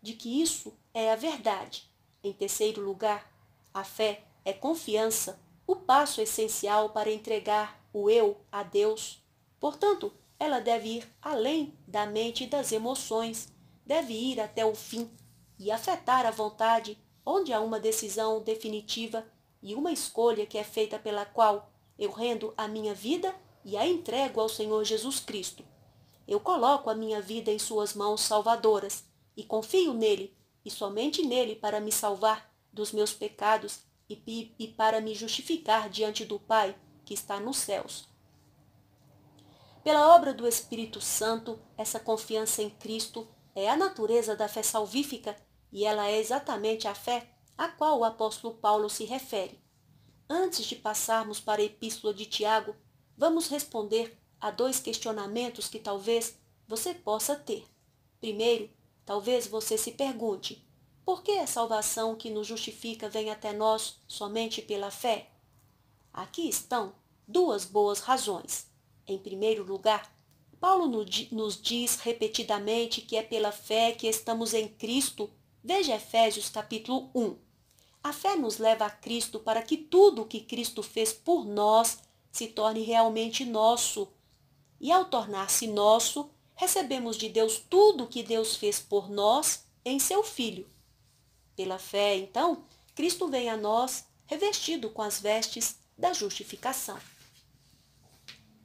de que isso é a verdade. Em terceiro lugar, a fé é confiança, o passo essencial para entregar o eu a Deus. Portanto, ela deve ir além da mente e das emoções, deve ir até o fim e afetar a vontade, onde há uma decisão definitiva e uma escolha que é feita pela qual eu rendo a minha vida e a entrego ao Senhor Jesus Cristo. Eu coloco a minha vida em suas mãos salvadoras e confio nele e somente nele para me salvar dos meus pecados e para me justificar diante do Pai que está nos céus. Pela obra do Espírito Santo, essa confiança em Cristo é a natureza da fé salvífica e ela é exatamente a fé a qual o apóstolo Paulo se refere. Antes de passarmos para a epístola de Tiago, vamos responder a dois questionamentos que talvez você possa ter. Primeiro, talvez você se pergunte: por que a salvação que nos justifica vem até nós somente pela fé? Aqui estão duas boas razões. Em primeiro lugar, Paulo nos diz repetidamente que é pela fé que estamos em Cristo. Veja Efésios capítulo 1. A fé nos leva a Cristo para que tudo o que Cristo fez por nós se torne realmente nosso. E ao tornar-se nosso, recebemos de Deus tudo o que Deus fez por nós em seu Filho. Pela fé, então, Cristo vem a nós revestido com as vestes da justificação.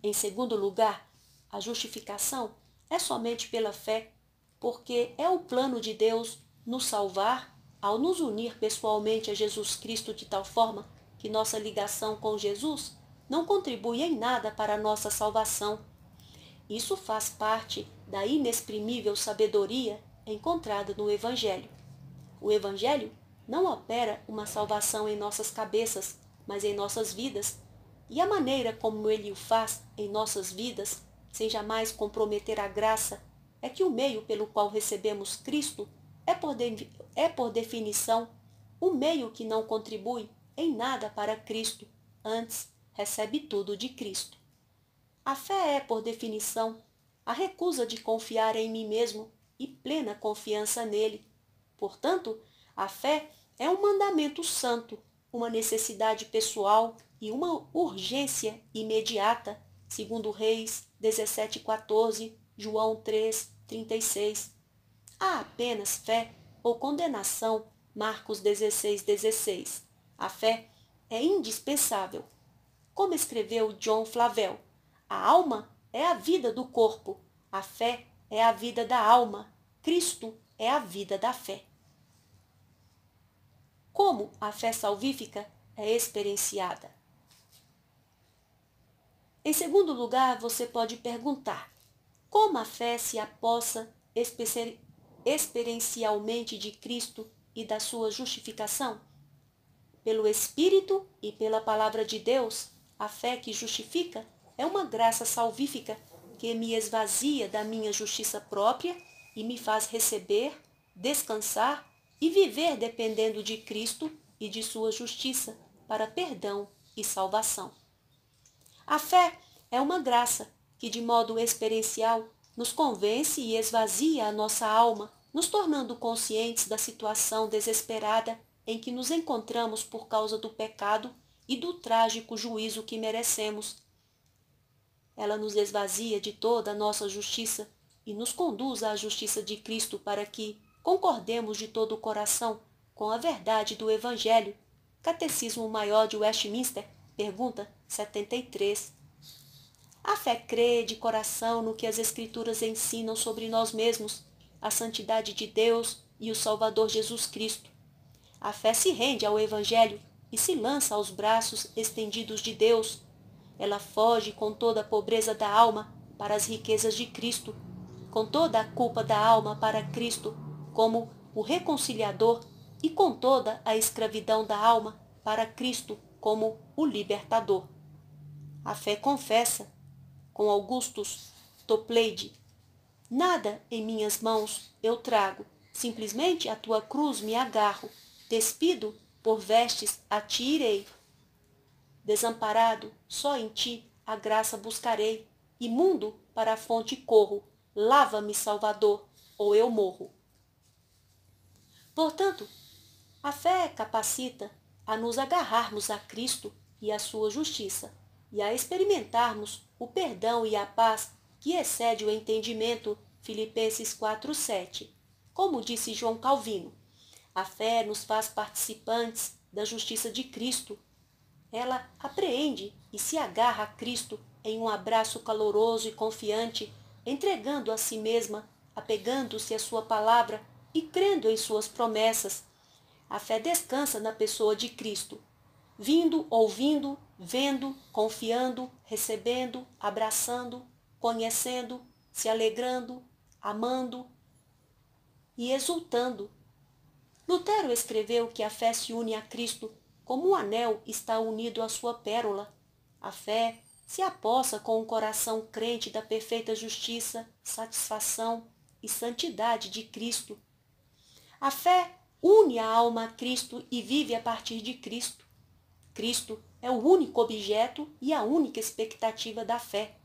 Em segundo lugar, a justificação é somente pela fé, porque é o plano de Deus nos salvar ao nos unir pessoalmente a Jesus Cristo de tal forma que nossa ligação com Jesus não contribui em nada para a nossa salvação. Isso faz parte da inexprimível sabedoria encontrada no Evangelho. O Evangelho não opera uma salvação em nossas cabeças, mas em nossas vidas, e a maneira como ele o faz em nossas vidas, sem jamais comprometer a graça, é que o meio pelo qual recebemos Cristo é por definição um meio que não contribui em nada para Cristo, antes recebe tudo de Cristo. A fé é, por definição, a recusa de confiar em mim mesmo e plena confiança nele. Portanto, a fé é um mandamento santo, uma necessidade pessoal e uma urgência imediata, segundo Reis 17:14, João 3:36. Há apenas fé ou condenação, Marcos 16:16. A fé é indispensável. Como escreveu John Flavel, a alma é a vida do corpo, a fé é a vida da alma, Cristo é a vida da fé. Como a fé salvífica é experienciada? Em segundo lugar, você pode perguntar: como a fé se apossa experiencialmente de Cristo e da sua justificação? Pelo Espírito e pela Palavra de Deus, a fé que justifica é uma graça salvífica que me esvazia da minha justiça própria e me faz receber, descansar e viver dependendo de Cristo e de sua justiça para perdão e salvação. A fé é uma graça que, de modo experiencial, nos convence e esvazia a nossa alma, nos tornando conscientes da situação desesperada em que nos encontramos por causa do pecado e do trágico juízo que merecemos. Ela nos esvazia de toda a nossa justiça e nos conduz à justiça de Cristo para que concordemos de todo o coração com a verdade do Evangelho. Catecismo Maior de Westminster, Pergunta 73. A fé crê de coração no que as Escrituras ensinam sobre nós mesmos, a santidade de Deus e o Salvador Jesus Cristo. A fé se rende ao Evangelho e se lança aos braços estendidos de Deus. Ela foge com toda a pobreza da alma para as riquezas de Cristo, com toda a culpa da alma para Cristo, como o reconciliador, e com toda a escravidão da alma para Cristo, como o libertador. A fé confessa, com Augustus Toplady: nada em minhas mãos eu trago, simplesmente a tua cruz me agarro, despido, por vestes a ti irei. Desamparado, só em ti a graça buscarei, imundo para a fonte corro, lava-me, Salvador, ou eu morro. Portanto, a fé capacita a nos agarrarmos a Cristo e a sua justiça, e a experimentarmos o perdão e a paz que excede o entendimento, Filipenses 4:7. Como disse João Calvino, a fé nos faz participantes da justiça de Cristo. Ela apreende e se agarra a Cristo em um abraço caloroso e confiante, entregando a si mesma, apegando-se à sua palavra e crendo em suas promessas. A fé descansa na pessoa de Cristo, vindo, ouvindo, vendo, confiando, recebendo, abraçando, conhecendo, se alegrando, amando e exultando. Lutero escreveu que a fé se une a Cristo como um anel está unido à sua pérola. A fé se apossa com o coração crente da perfeita justiça, satisfação e santidade de Cristo. A fé une a alma a Cristo e vive a partir de Cristo. Cristo é o único objeto e a única expectativa da fé.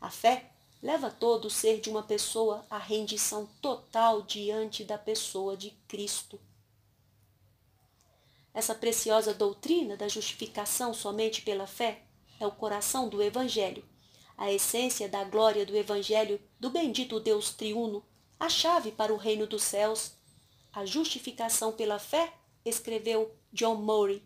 A fé leva todo o ser de uma pessoa à rendição total diante da pessoa de Cristo. Essa preciosa doutrina da justificação somente pela fé é o coração do Evangelho, a essência da glória do Evangelho do bendito Deus triuno, a chave para o reino dos céus. A justificação pela fé, escreveu John Murray,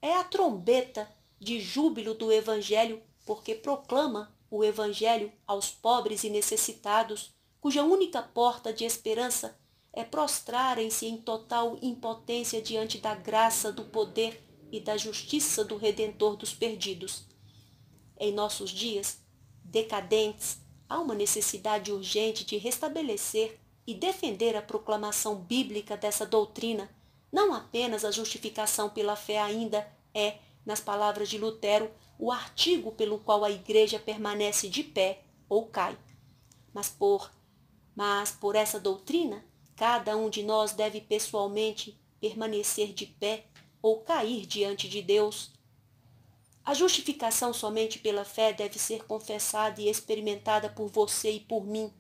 é a trombeta de júbilo do Evangelho, porque proclama o Evangelho aos pobres e necessitados, cuja única porta de esperança é prostrarem-se em total impotência diante da graça, do poder e da justiça do Redentor dos perdidos. Em nossos dias decadentes, há uma necessidade urgente de restabelecer e defender a proclamação bíblica dessa doutrina. Não apenas a justificação pela fé ainda é, nas palavras de Lutero, o artigo pelo qual a Igreja permanece de pé ou cai. Mas por essa doutrina, cada um de nós deve pessoalmente permanecer de pé ou cair diante de Deus. A justificação somente pela fé deve ser confessada e experimentada por você e por mim.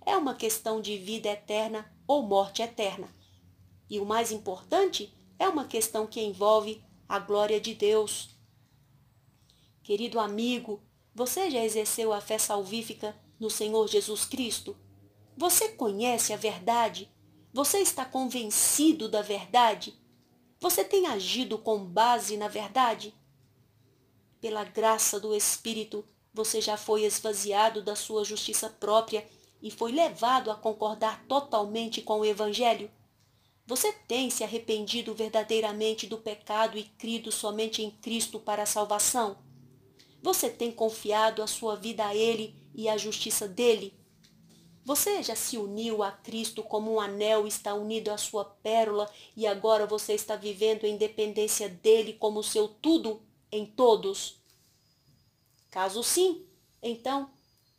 É uma questão de vida eterna ou morte eterna. E o mais importante, é uma questão que envolve a glória de Deus. Querido amigo, você já exerceu a fé salvífica no Senhor Jesus Cristo? Você conhece a verdade? Você está convencido da verdade? Você tem agido com base na verdade? Pela graça do Espírito, você já foi esvaziado da sua justiça própria e foi levado a concordar totalmente com o Evangelho? Você tem se arrependido verdadeiramente do pecado e crido somente em Cristo para a salvação? Você tem confiado a sua vida a Ele e à justiça dele? Você já se uniu a Cristo como um anel está unido à sua pérola e agora você está vivendo em dependência dele como seu tudo em todos? Caso sim, então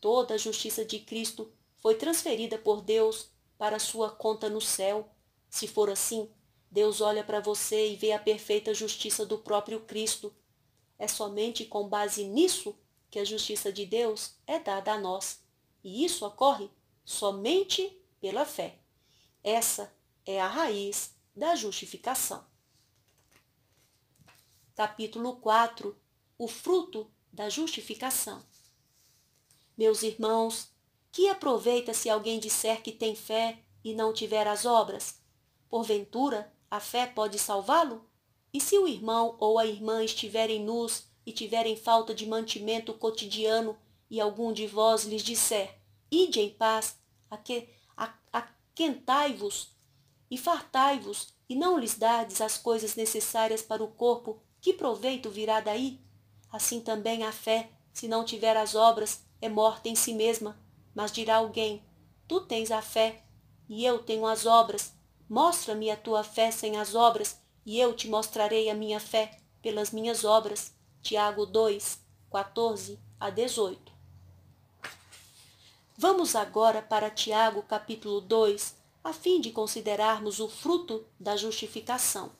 toda a justiça de Cristo foi transferida por Deus para sua conta no céu. Se for assim, Deus olha para você e vê a perfeita justiça do próprio Cristo. É somente com base nisso que a justiça de Deus é dada a nós. E isso ocorre somente pela fé. Essa é a raiz da justificação. Capítulo 4. O fruto da justificação. Meus irmãos, que aproveita se alguém disser que tem fé e não tiver as obras? Porventura, a fé pode salvá-lo? E se o irmão ou a irmã estiverem nus, e tiverem falta de mantimento cotidiano, e algum de vós lhes disser, ide em paz, aquentai-vos e fartai-vos, e não lhes dardes as coisas necessárias para o corpo, que proveito virá daí? Assim também a fé, se não tiver as obras, é morta em si mesma. Mas dirá alguém, tu tens a fé, e eu tenho as obras. Mostra-me a tua fé sem as obras, e eu te mostrarei a minha fé pelas minhas obras. Tiago 2, 14 a 18. Vamos agora para Tiago capítulo 2, a fim de considerarmos o fruto da justificação.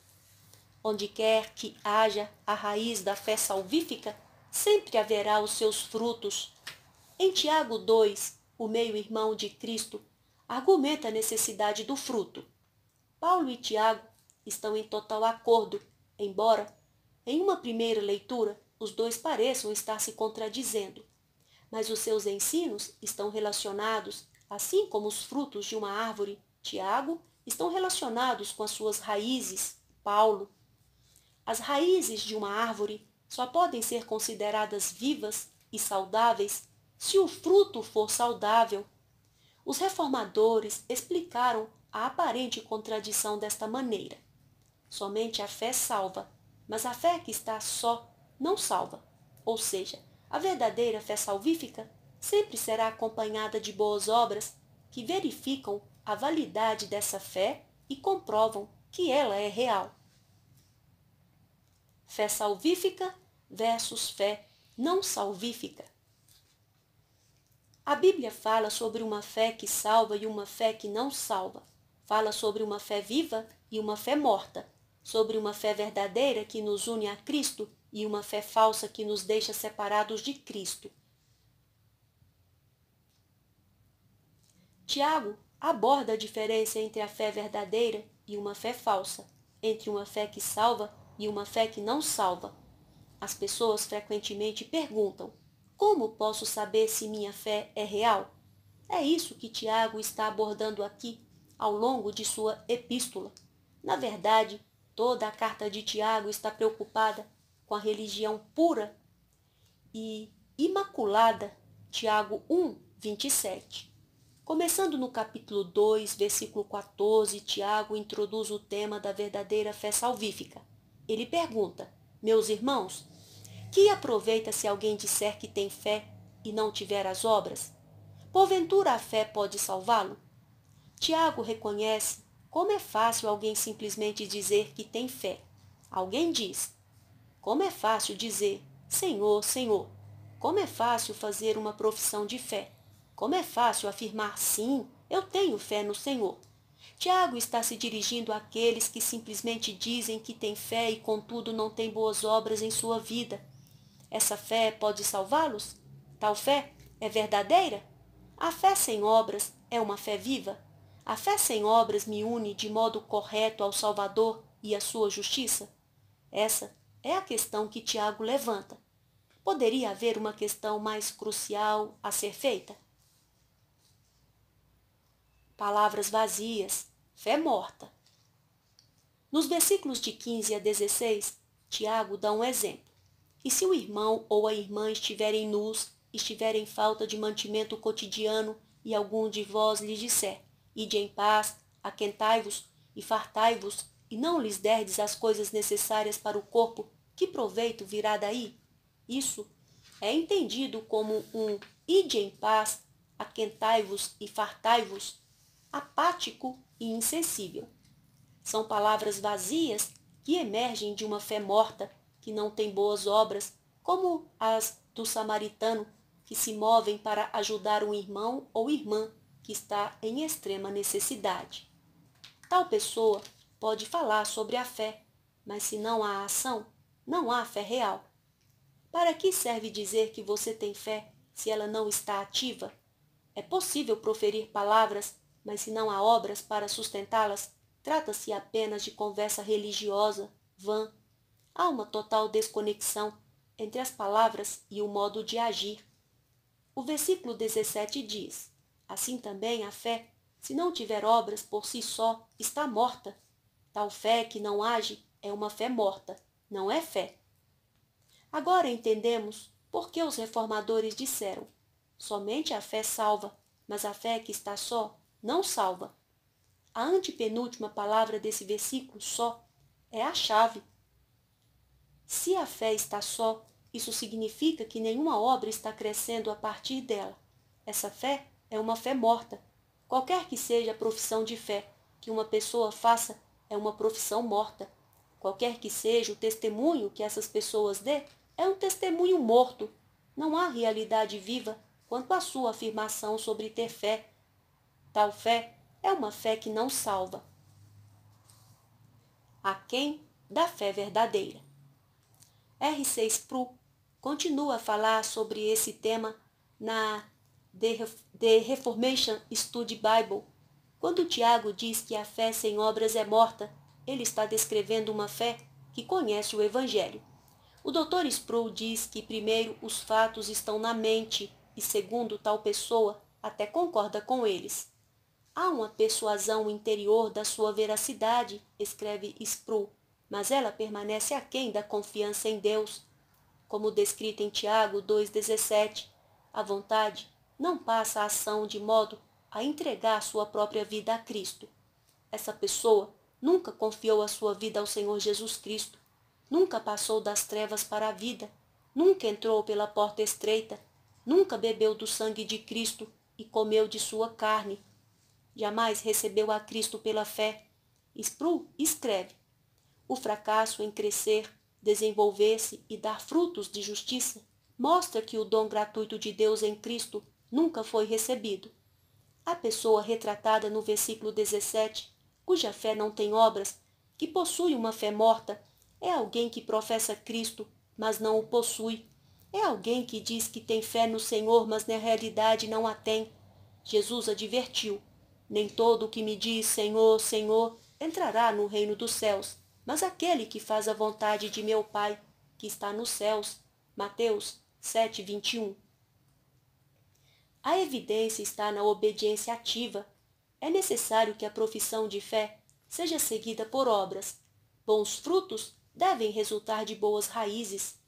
Onde quer que haja a raiz da fé salvífica, sempre haverá os seus frutos. Em Tiago 2, o meio-irmão de Cristo argumenta a necessidade do fruto. Paulo e Tiago estão em total acordo, embora, em uma primeira leitura, os dois pareçam estar se contradizendo. Mas os seus ensinos estão relacionados, assim como os frutos de uma árvore, Tiago, estão relacionados com as suas raízes, Paulo. As raízes de uma árvore só podem ser consideradas vivas e saudáveis se o fruto for saudável. Os reformadores explicaram a aparente contradição desta maneira. Somente a fé salva, mas a fé que está só não salva. Ou seja, a verdadeira fé salvífica sempre será acompanhada de boas obras que verificam a validade dessa fé e comprovam que ela é real. Fé salvífica versus fé não salvífica. A Bíblia fala sobre uma fé que salva e uma fé que não salva. Fala sobre uma fé viva e uma fé morta, sobre uma fé verdadeira que nos une a Cristo e uma fé falsa que nos deixa separados de Cristo. Tiago aborda a diferença entre a fé verdadeira e uma fé falsa, entre uma fé que salva e uma fé que não salva. As pessoas frequentemente perguntam: como posso saber se minha fé é real? É isso que Tiago está abordando aqui, ao longo de sua epístola. Na verdade, toda a carta de Tiago está preocupada com a religião pura e imaculada, Tiago 1, 27. Começando no capítulo 2, versículo 14, Tiago introduz o tema da verdadeira fé salvífica. Ele pergunta: meus irmãos, que aproveita se alguém disser que tem fé e não tiver as obras? Porventura a fé pode salvá-lo? Tiago reconhece como é fácil alguém simplesmente dizer que tem fé. Alguém diz: como é fácil dizer, Senhor, Senhor. Como é fácil fazer uma profissão de fé. Como é fácil afirmar, sim, eu tenho fé no Senhor. Tiago está se dirigindo àqueles que simplesmente dizem que têm fé e, contudo, não têm boas obras em sua vida. Essa fé pode salvá-los? Tal fé é verdadeira? A fé sem obras é uma fé viva? A fé sem obras me une de modo correto ao Salvador e à sua justiça? Essa é a questão que Tiago levanta. Poderia haver uma questão mais crucial a ser feita? Palavras vazias, fé morta. Nos versículos de 15 a 16, Tiago dá um exemplo. E se o irmão ou a irmã estiverem nus, estiverem em falta de mantimento cotidiano, e algum de vós lhes disser, ide em paz, aquentai-vos e fartai-vos, e não lhes derdes as coisas necessárias para o corpo, que proveito virá daí? Isso é entendido como um ide em paz, aquentai-vos e fartai-vos, apático e insensível. São palavras vazias que emergem de uma fé morta, que não tem boas obras, como as do samaritano, que se movem para ajudar um irmão ou irmã que está em extrema necessidade. Tal pessoa pode falar sobre a fé, mas se não há ação, não há fé real. Para que serve dizer que você tem fé se ela não está ativa? É possível proferir palavras, mas se não há obras para sustentá-las, trata-se apenas de conversa religiosa, vã. Há uma total desconexão entre as palavras e o modo de agir. O versículo 17 diz: assim também a fé, se não tiver obras por si só, está morta. Tal fé que não age é uma fé morta, não é fé. Agora entendemos por que os reformadores disseram: somente a fé salva, mas a fé que está só não salva. A antepenúltima palavra desse versículo, só, é a chave. Se a fé está só, isso significa que nenhuma obra está crescendo a partir dela. Essa fé é uma fé morta. Qualquer que seja a profissão de fé que uma pessoa faça, é uma profissão morta. Qualquer que seja o testemunho que essas pessoas dê, é um testemunho morto. Não há realidade viva quanto à sua afirmação sobre ter fé. Tal fé é uma fé que não salva. Aquém da fé verdadeira. R.C. Sproul continua a falar sobre esse tema na The Reformation Study Bible. Quando Tiago diz que a fé sem obras é morta, ele está descrevendo uma fé que conhece o Evangelho. O Dr. Sproul diz que, primeiro, os fatos estão na mente e, segundo, tal pessoa até concorda com eles. Há uma persuasão interior da sua veracidade, escreve Sproul, mas ela permanece aquém da confiança em Deus. Como descrito em Tiago 2,17, a vontade não passa a ação de modo a entregar sua própria vida a Cristo. Essa pessoa nunca confiou a sua vida ao Senhor Jesus Cristo, nunca passou das trevas para a vida, nunca entrou pela porta estreita, nunca bebeu do sangue de Cristo e comeu de sua carne. Jamais recebeu a Cristo pela fé. Sproul escreve: o fracasso em crescer, desenvolver-se e dar frutos de justiça mostra que o dom gratuito de Deus em Cristo nunca foi recebido. A pessoa retratada no versículo 17, cuja fé não tem obras, que possui uma fé morta, é alguém que professa Cristo, mas não o possui. É alguém que diz que tem fé no Senhor, mas na realidade não a tem. Jesus advertiu: nem todo o que me diz Senhor, Senhor, entrará no reino dos céus, mas aquele que faz a vontade de meu Pai, que está nos céus. Mateus 7:21. A evidência está na obediência ativa. É necessário que a profissão de fé seja seguida por obras. Bons frutos devem resultar de boas raízes.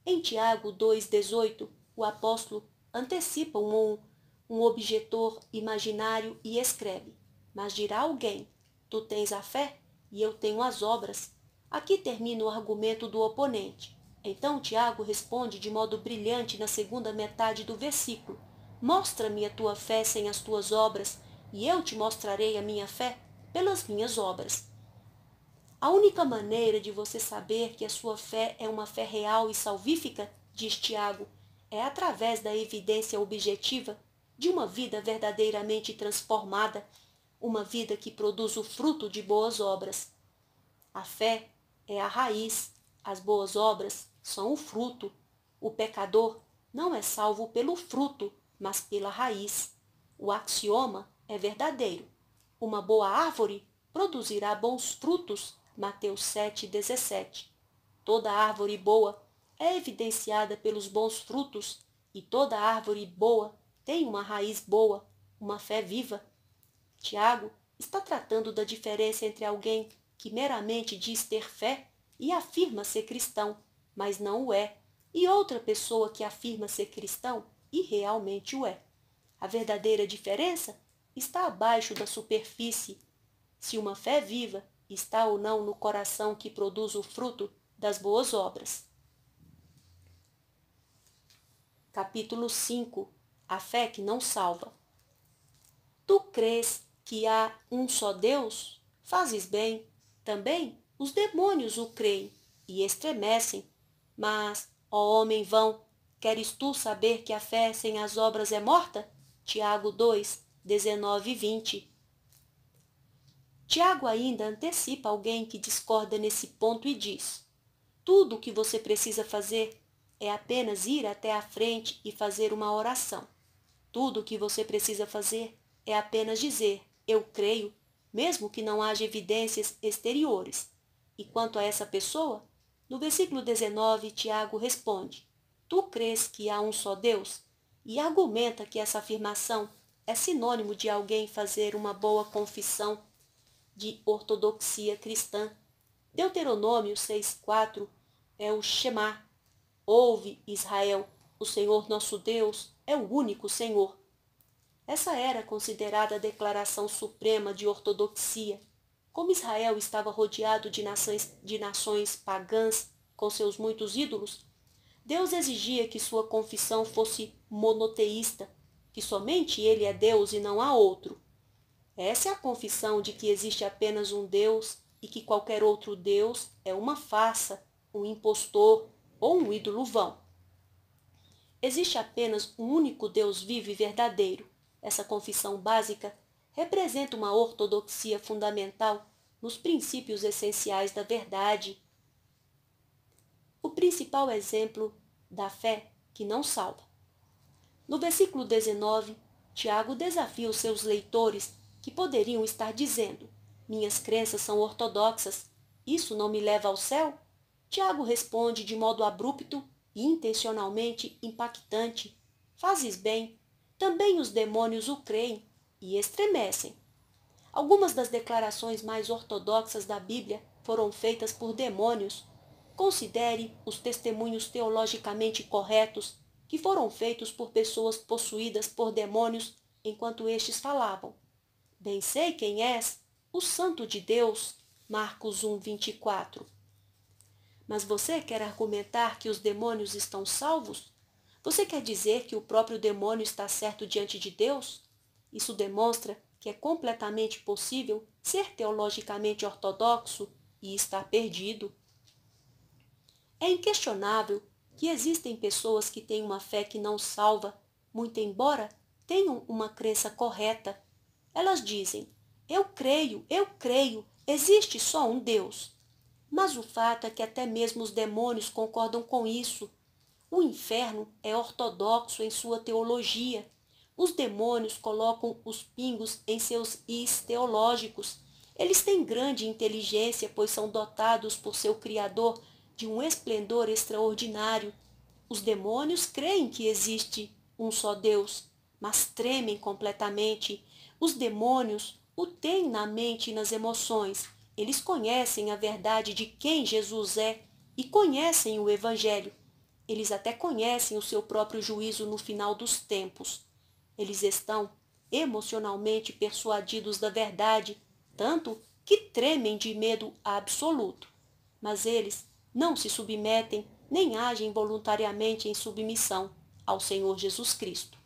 Em Tiago 2,18, o apóstolo antecipa um objetor imaginário e escreve: mas dirá alguém, tu tens a fé e eu tenho as obras. Aqui termina o argumento do oponente. Então Tiago responde de modo brilhante na segunda metade do versículo: mostra-me a tua fé sem as tuas obras, e eu te mostrarei a minha fé pelas minhas obras. A única maneira de você saber que a sua fé é uma fé real e salvífica, diz Tiago, é através da evidência objetiva de uma vida verdadeiramente transformada, uma vida que produz o fruto de boas obras. A fé é a raiz, as boas obras são o fruto. O pecador não é salvo pelo fruto, mas pela raiz. O axioma é verdadeiro. Uma boa árvore produzirá bons frutos. Mateus 7,17. Toda árvore boa é evidenciada pelos bons frutos, e toda árvore boa tem uma raiz boa, uma fé viva. Tiago está tratando da diferença entre alguém que meramente diz ter fé e afirma ser cristão, mas não o é, e outra pessoa que afirma ser cristão e realmente o é. A verdadeira diferença está abaixo da superfície. Se uma fé viva está ou não no coração que produz o fruto das boas obras. Capítulo 5. A fé que não salva. Tu crês que há um só Deus? Fazes bem. Também os demônios o creem e estremecem. Mas, ó homem vão, queres tu saber que a fé sem as obras é morta? Tiago 2, 19 e 20. Tiago ainda antecipa alguém que discorda nesse ponto e diz: tudo o que você precisa fazer é apenas ir até a frente e fazer uma oração. Tudo o que você precisa fazer é apenas dizer: eu creio, mesmo que não haja evidências exteriores. E quanto a essa pessoa, no versículo 19, Tiago responde: tu crês que há um só Deus? E argumenta que essa afirmação é sinônimo de alguém fazer uma boa confissão de ortodoxia cristã. Deuteronômio 6,4 é o Shema. Ouve, Israel, o Senhor nosso Deus é o único Senhor. Essa era considerada a declaração suprema de ortodoxia. Como Israel estava rodeado de nações pagãs com seus muitos ídolos, Deus exigia que sua confissão fosse monoteísta, que somente Ele é Deus e não há outro. Essa é a confissão de que existe apenas um Deus e que qualquer outro Deus é uma farsa, um impostor ou um ídolo vão. Existe apenas um único Deus vivo e verdadeiro. Essa confissão básica representa uma ortodoxia fundamental nos princípios essenciais da verdade. O principal exemplo da fé que não salva. No versículo 19, Tiago desafia os seus leitores que poderiam estar dizendo: minhas crenças são ortodoxas, isso não me leva ao céu? Tiago responde de modo abrupto e intencionalmente impactante: fazes bem, também os demônios o creem e estremecem. Algumas das declarações mais ortodoxas da Bíblia foram feitas por demônios. Considere os testemunhos teologicamente corretos que foram feitos por pessoas possuídas por demônios enquanto estes falavam. Bem sei quem és, o Santo de Deus. Marcos 1:24. Mas você quer argumentar que os demônios estão salvos? Você quer dizer que o próprio demônio está certo diante de Deus? Isso demonstra que é completamente possível ser teologicamente ortodoxo e estar perdido. É inquestionável que existem pessoas que têm uma fé que não salva, muito embora tenham uma crença correta. Elas dizem: eu creio, existe só um Deus. Mas o fato é que até mesmo os demônios concordam com isso. O inferno é ortodoxo em sua teologia. Os demônios colocam os pingos em seus is teológicos. Eles têm grande inteligência, pois são dotados por seu Criador de um esplendor extraordinário. Os demônios creem que existe um só Deus, mas tremem completamente. Os demônios o têm na mente e nas emoções. Eles conhecem a verdade de quem Jesus é e conhecem o Evangelho. Eles até conhecem o seu próprio juízo no final dos tempos. Eles estão emocionalmente persuadidos da verdade, tanto que tremem de medo absoluto. Mas eles não se submetem nem agem voluntariamente em submissão ao Senhor Jesus Cristo.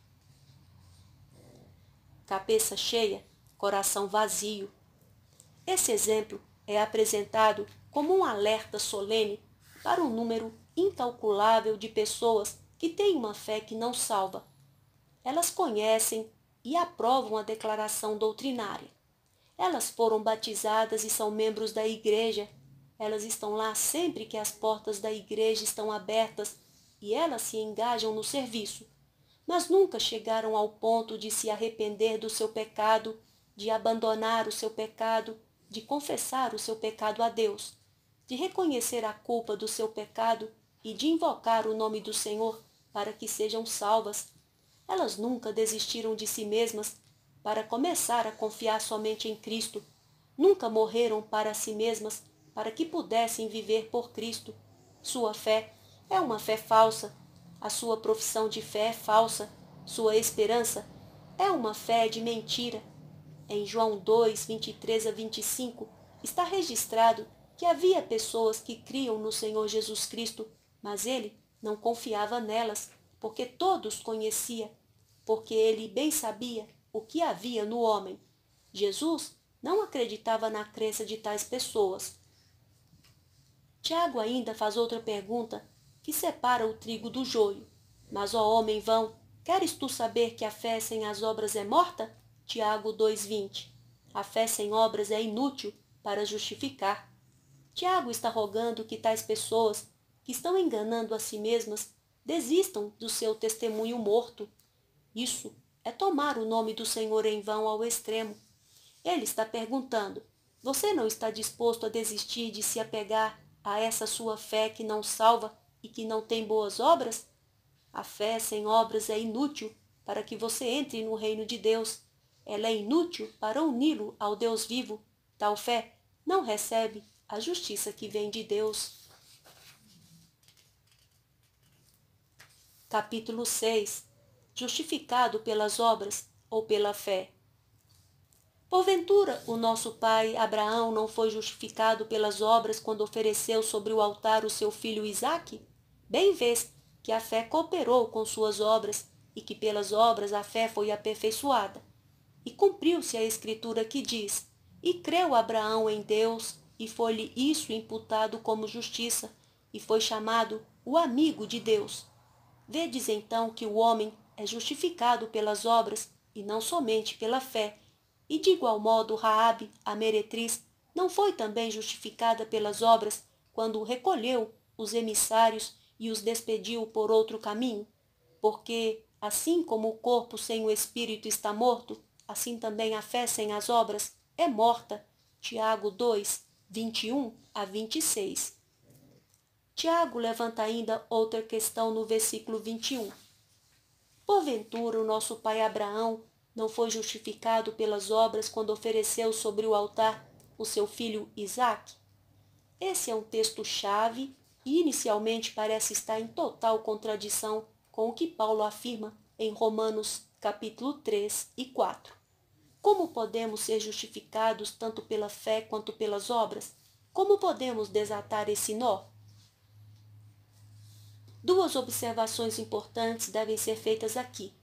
Cabeça cheia, coração vazio. Esse exemplo é apresentado como um alerta solene para um número incalculável de pessoas que têm uma fé que não salva. Elas conhecem e aprovam a declaração doutrinária. Elas foram batizadas e são membros da igreja. Elas estão lá sempre que as portas da igreja estão abertas e elas se engajam no serviço, mas nunca chegaram ao ponto de se arrepender do seu pecado, de abandonar o seu pecado, de confessar o seu pecado a Deus, de reconhecer a culpa do seu pecado e de invocar o nome do Senhor para que sejam salvas. Elas nunca desistiram de si mesmas para começar a confiar somente em Cristo. Nunca morreram para si mesmas para que pudessem viver por Cristo. Sua fé é uma fé falsa. A sua profissão de fé é falsa. Sua esperança é uma fé de mentira. Em João 2:23-25, está registrado que havia pessoas que criam no Senhor Jesus Cristo, mas ele não confiava nelas, porque todos conhecia, porque ele bem sabia o que havia no homem. Jesus não acreditava na crença de tais pessoas. Tiago ainda faz outra pergunta que separa o trigo do joio. Mas, ó homem vão, queres tu saber que a fé sem as obras é morta? Tiago 2:20. A fé sem obras é inútil para justificar. Tiago está rogando que tais pessoas, que estão enganando a si mesmas, desistam do seu testemunho morto. Isso é tomar o nome do Senhor em vão ao extremo. Ele está perguntando: você não está disposto a desistir de se apegar a essa sua fé que não salva e que não tem boas obras? A fé sem obras é inútil para que você entre no reino de Deus. Ela é inútil para uni-lo ao Deus vivo. Tal fé não recebe a justiça que vem de Deus. capítulo 6, justificado pelas obras ou pela fé. Porventura, o nosso pai Abraão não foi justificado pelas obras quando ofereceu sobre o altar o seu filho Isaque? Bem vês que a fé cooperou com suas obras e que pelas obras a fé foi aperfeiçoada. E cumpriu-se a escritura que diz: E creu Abraão em Deus, e foi-lhe isso imputado como justiça, e foi chamado o amigo de Deus. Vedes então que o homem é justificado pelas obras e não somente pela fé. E de igual modo Raabe, a meretriz, não foi também justificada pelas obras quando recolheu os emissários e os despediu por outro caminho? Porque, assim como o corpo sem o espírito está morto, assim também a fé sem as obras é morta. Tiago 2, 21 a 26. Tiago levanta ainda outra questão no versículo 21. Porventura, o nosso pai Abraão não foi justificado pelas obras quando ofereceu sobre o altar o seu filho Isaque? Esse é um texto-chave e inicialmente parece estar em total contradição com o que Paulo afirma em Romanos capítulo 3 e 4. Como podemos ser justificados tanto pela fé quanto pelas obras? Como podemos desatar esse nó? Duas observações importantes devem ser feitas aqui.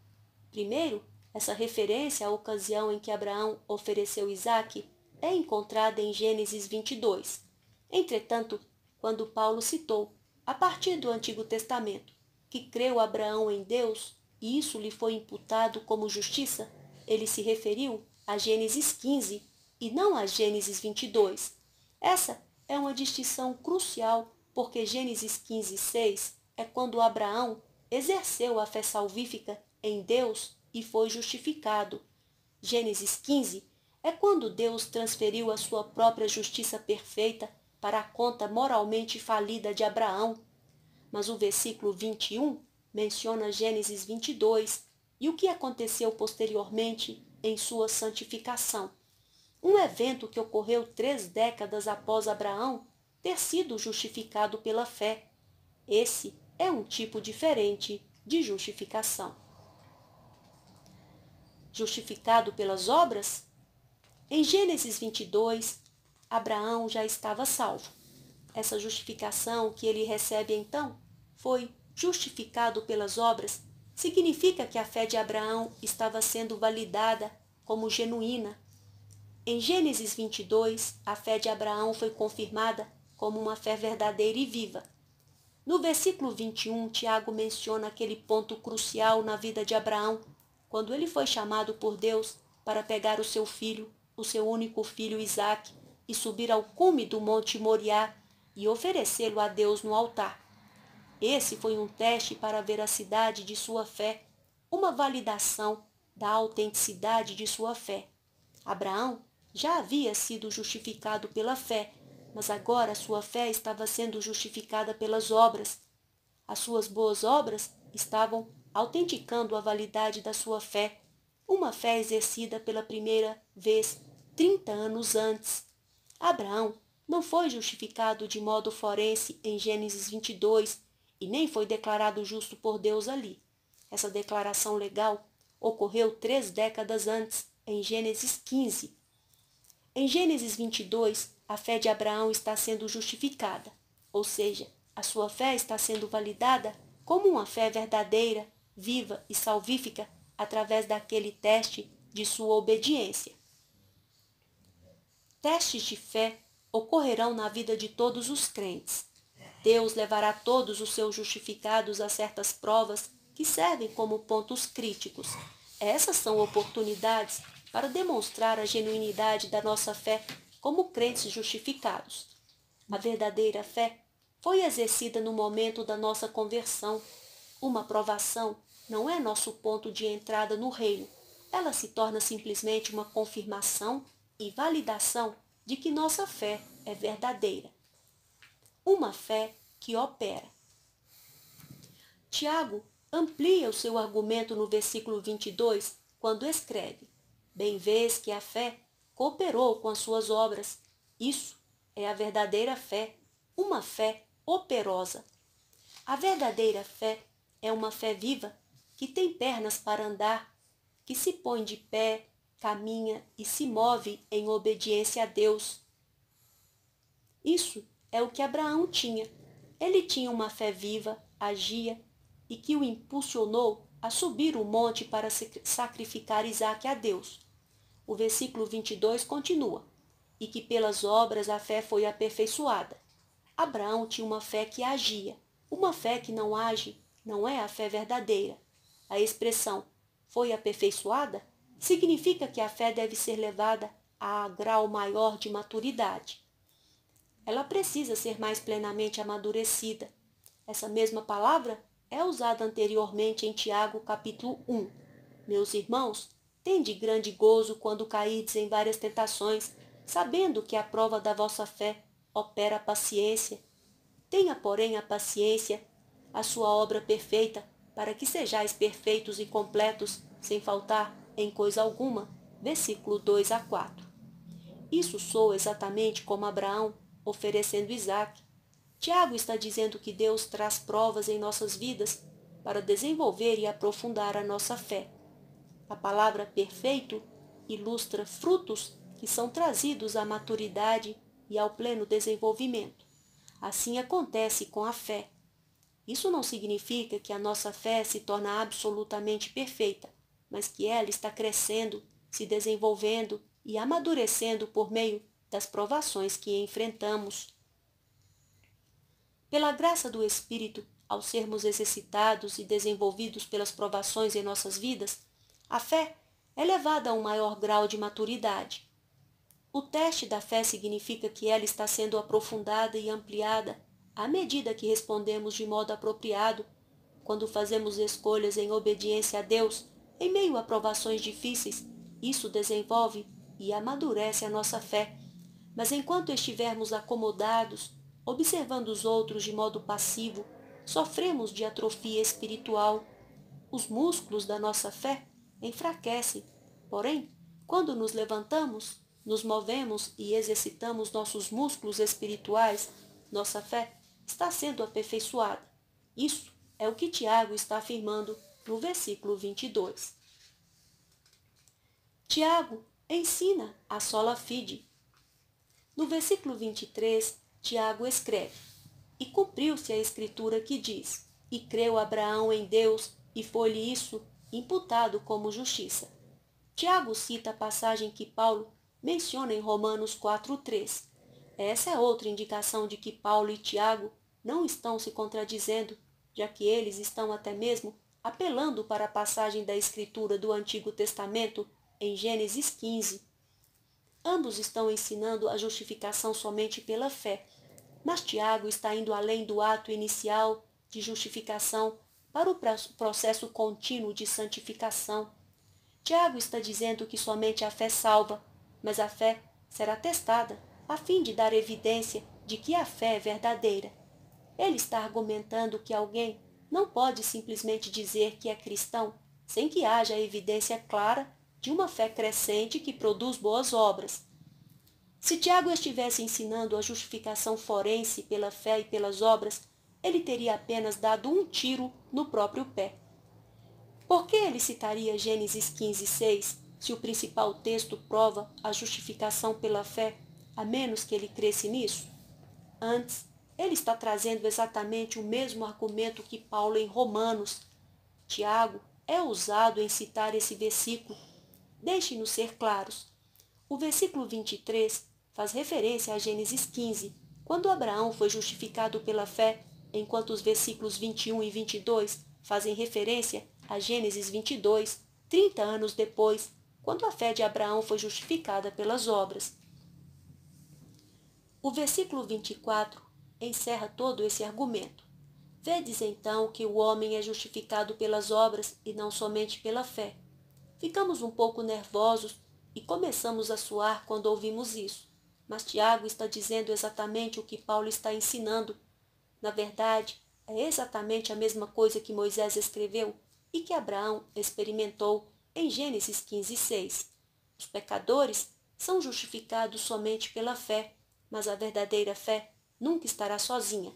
Primeiro, essa referência à ocasião em que Abraão ofereceu Isaque é encontrada em Gênesis 22. Entretanto, quando Paulo citou, a partir do Antigo Testamento, que creu Abraão em Deus e isso lhe foi imputado como justiça, ele se referiu a Gênesis 15 e não a Gênesis 22. Essa é uma distinção crucial porque Gênesis 15, 6 é quando Abraão exerceu a fé salvífica em Deus e foi justificado. Gênesis 15 é quando Deus transferiu a sua própria justiça perfeita para a conta moralmente falida de Abraão. Mas o versículo 21 menciona Gênesis 22 e o que aconteceu posteriormente em sua santificação. Um evento que ocorreu 3 décadas após Abraão ter sido justificado pela fé. Esse é um tipo diferente de justificação. Justificado pelas obras? Em Gênesis 22, Abraão já estava salvo. Essa justificação que ele recebe então foi justificado pelas obras, significa que a fé de Abraão estava sendo validada como genuína. Em Gênesis 22, a fé de Abraão foi confirmada como uma fé verdadeira e viva. No versículo 21, Tiago menciona aquele ponto crucial na vida de Abraão, quando ele foi chamado por Deus para pegar o seu filho, o seu único filho Isaque, e subir ao cume do Monte Moriá e oferecê-lo a Deus no altar. Esse foi um teste para a veracidade de sua fé, uma validação da autenticidade de sua fé. Abraão já havia sido justificado pela fé, mas agora sua fé estava sendo justificada pelas obras. As suas boas obras estavam autenticando a validade da sua fé, uma fé exercida pela primeira vez 30 anos antes. Abraão não foi justificado de modo forense em Gênesis 22 e nem foi declarado justo por Deus ali. Essa declaração legal ocorreu 3 décadas antes, em Gênesis 15. Em Gênesis 22, a fé de Abraão está sendo justificada, ou seja, a sua fé está sendo validada como uma fé verdadeira, viva e salvífica através daquele teste de sua obediência. Testes de fé ocorrerão na vida de todos os crentes. Deus levará todos os seus justificados a certas provas que servem como pontos críticos. Essas são oportunidades para demonstrar a genuinidade da nossa fé como crentes justificados. A verdadeira fé foi exercida no momento da nossa conversão. Uma provação não é nosso ponto de entrada no reino. Ela se torna simplesmente uma confirmação e validação de que nossa fé é verdadeira. Uma fé que opera. Tiago amplia o seu argumento no versículo 22, quando escreve: Bem vês que a fé cooperou com as suas obras. Isso é a verdadeira fé, uma fé operosa. A verdadeira fé é uma fé viva, que tem pernas para andar, que se põe de pé, caminha e se move em obediência a Deus. Isso é o que Abraão tinha. Ele tinha uma fé viva, agia, e que o impulsionou a subir o monte para sacrificar Isaque a Deus. O versículo 22 continua: e que pelas obras a fé foi aperfeiçoada. Abraão tinha uma fé que agia. Uma fé que não age não é a fé verdadeira. A expressão foi aperfeiçoada significa que a fé deve ser levada a grau maior de maturidade. Ela precisa ser mais plenamente amadurecida. Essa mesma palavra é usada anteriormente em Tiago, capítulo 1. Meus irmãos, tende grande gozo quando cairdes em várias tentações, sabendo que a prova da vossa fé opera a paciência. Tenha, porém, a paciência, a sua obra perfeita, para que sejais perfeitos e completos, sem faltar em coisa alguma. Versículo 2 a 4. Isso soa exatamente como Abraão oferecendo Isaque. Tiago está dizendo que Deus traz provas em nossas vidas para desenvolver e aprofundar a nossa fé. A palavra perfeito ilustra frutos que são trazidos à maturidade e ao pleno desenvolvimento. Assim acontece com a fé. Isso não significa que a nossa fé se torna absolutamente perfeita, mas que ela está crescendo, se desenvolvendo e amadurecendo por meio das provações que enfrentamos. Pela graça do Espírito, ao sermos exercitados e desenvolvidos pelas provações em nossas vidas, a fé é levada a um maior grau de maturidade. O teste da fé significa que ela está sendo aprofundada e ampliada à medida que respondemos de modo apropriado, quando fazemos escolhas em obediência a Deus, em meio a provações difíceis. Isso desenvolve e amadurece a nossa fé. Mas enquanto estivermos acomodados, observando os outros de modo passivo, sofremos de atrofia espiritual. Os músculos da nossa fé enfraquecem. Porém, quando nos levantamos, nos movemos e exercitamos nossos músculos espirituais, nossa fé está sendo aperfeiçoada. Isso é o que Tiago está afirmando no versículo 22. Tiago ensina a sola fide. No versículo 23, Tiago escreve: e cumpriu-se a escritura que diz: e creu Abraão em Deus, e foi-lhe isso imputado como justiça. Tiago cita a passagem que Paulo menciona em Romanos 4:3. Essa é outra indicação de que Paulo e Tiago não estão se contradizendo, já que eles estão até mesmo apelando para a passagem da Escritura do Antigo Testamento em Gênesis 15. Ambos estão ensinando a justificação somente pela fé, mas Tiago está indo além do ato inicial de justificação para o processo contínuo de santificação. Tiago está dizendo que somente a fé salva, mas a fé será testada a fim de dar evidência de que a fé é verdadeira. Ele está argumentando que alguém não pode simplesmente dizer que é cristão sem que haja evidência clara de uma fé crescente que produz boas obras. Se Tiago estivesse ensinando a justificação forense pela fé e pelas obras, ele teria apenas dado um tiro no próprio pé. Por que ele citaria Gênesis 15:6, se o principal texto prova a justificação pela fé, a menos que ele cresce nisso? Antes, ele está trazendo exatamente o mesmo argumento que Paulo em Romanos. Tiago é ousado em citar esse versículo. Deixe-nos ser claros. O versículo 23 faz referência a Gênesis 15, quando Abraão foi justificado pela fé, enquanto os versículos 21 e 22 fazem referência a Gênesis 22, 30 anos depois, quando a fé de Abraão foi justificada pelas obras. O versículo 24 encerra todo esse argumento. Vedes então que o homem é justificado pelas obras e não somente pela fé. Ficamos um pouco nervosos e começamos a suar quando ouvimos isso. Mas Tiago está dizendo exatamente o que Paulo está ensinando. Na verdade, é exatamente a mesma coisa que Moisés escreveu e que Abraão experimentou em Gênesis 15:6. Os pecadores são justificados somente pela fé, mas a verdadeira fé nunca estará sozinha.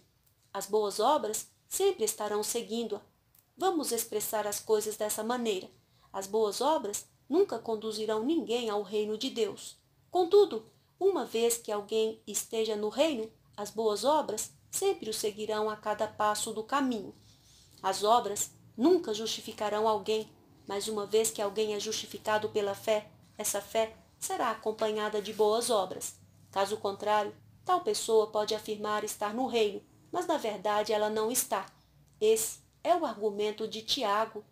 As boas obras sempre estarão seguindo-a. Vamos expressar as coisas dessa maneira. As boas obras nunca conduzirão ninguém ao reino de Deus. Contudo, uma vez que alguém esteja no reino, as boas obras sempre o seguirão a cada passo do caminho. As obras nunca justificarão alguém, mas uma vez que alguém é justificado pela fé, essa fé será acompanhada de boas obras. Caso contrário, tal pessoa pode afirmar estar no reino, mas na verdade ela não está. Esse é o argumento de Tiago.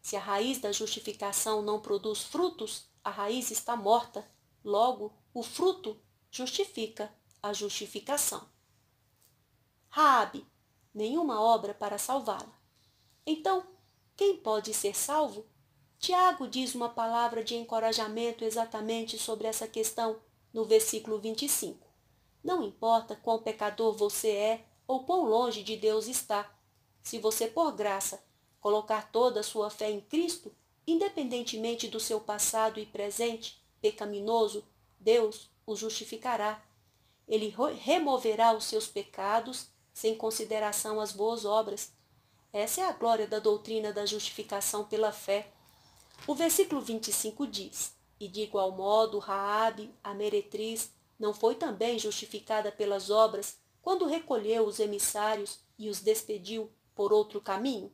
Se a raiz da justificação não produz frutos, a raiz está morta. Logo, o fruto justifica a justificação. Raabe, nenhuma obra para salvá-la. Então, quem pode ser salvo? Tiago diz uma palavra de encorajamento exatamente sobre essa questão no versículo 25. Não importa quão pecador você é ou quão longe de Deus está. Se você, por graça, colocar toda a sua fé em Cristo, independentemente do seu passado e presente pecaminoso, Deus o justificará. Ele removerá os seus pecados sem consideração às boas obras. Essa é a glória da doutrina da justificação pela fé. O versículo 25 diz: E de igual modo Raabe, a meretriz, não foi também justificada pelas obras quando recolheu os emissários e os despediu por outro caminho?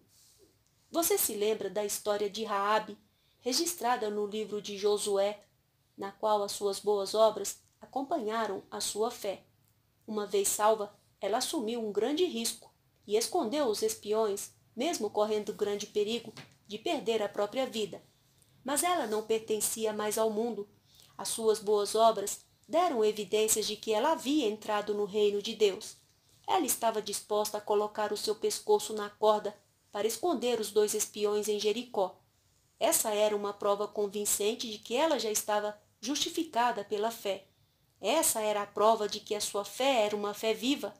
Você se lembra da história de Raabe, registrada no livro de Josué, na qual as suas boas obras acompanharam a sua fé. Uma vez salva, ela assumiu um grande risco e escondeu os espiões, mesmo correndo grande perigo de perder a própria vida. Mas ela não pertencia mais ao mundo. As suas boas obras deram evidências de que ela havia entrado no reino de Deus. Ela estava disposta a colocar o seu pescoço na corda para esconder os 2 espiões em Jericó. Essa era uma prova convincente de que ela já estava justificada pela fé. Essa era a prova de que a sua fé era uma fé viva.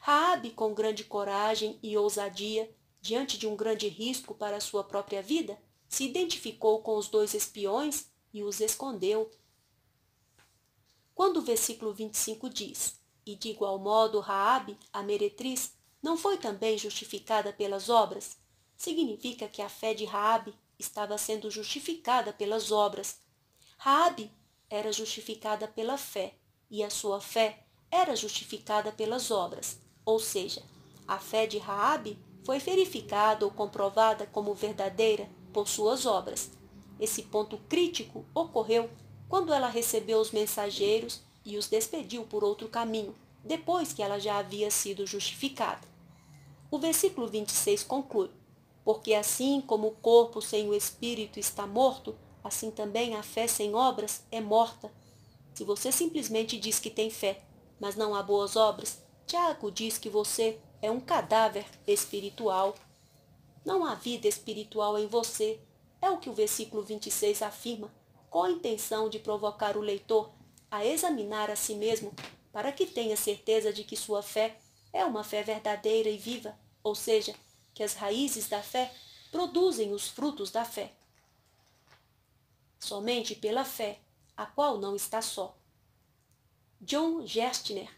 Raabe, com grande coragem e ousadia, diante de um grande risco para a sua própria vida, se identificou com os 2 espiões e os escondeu. Quando o versículo 25 diz: E de igual modo Raabe, a meretriz, não foi também justificada pelas obras, significa que a fé de Raabe estava sendo justificada pelas obras. Raabe era justificada pela fé, e a sua fé era justificada pelas obras. Ou seja, a fé de Raabe foi verificada ou comprovada como verdadeira por suas obras. Esse ponto crítico ocorreu quando ela recebeu os mensageiros e os despediu por outro caminho, depois que ela já havia sido justificada. O versículo 26 conclui: Porque assim como o corpo sem o espírito está morto, assim também a fé sem obras é morta. Se você simplesmente diz que tem fé, mas não há boas obras, Tiago diz que você é um cadáver espiritual. Não há vida espiritual em você. É o que o versículo 26 afirma, com a intenção de provocar o leitor a examinar a si mesmo, para que tenha certeza de que sua fé é uma fé verdadeira e viva, ou seja, que as raízes da fé produzem os frutos da fé. Somente pela fé, a qual não está só. John Gerstner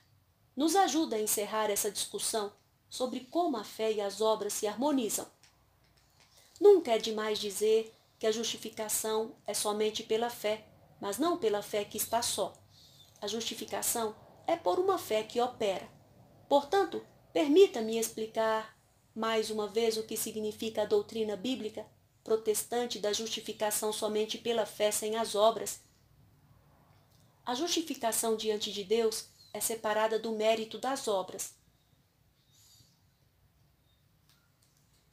nos ajuda a encerrar essa discussão sobre como a fé e as obras se harmonizam. Nunca é demais dizer que a justificação é somente pela fé, mas não pela fé que está só. A justificação é por uma fé que opera. Portanto, permita-me explicar mais uma vez o que significa a doutrina bíblica protestante da justificação somente pela fé sem as obras. A justificação diante de Deus é separada do mérito das obras.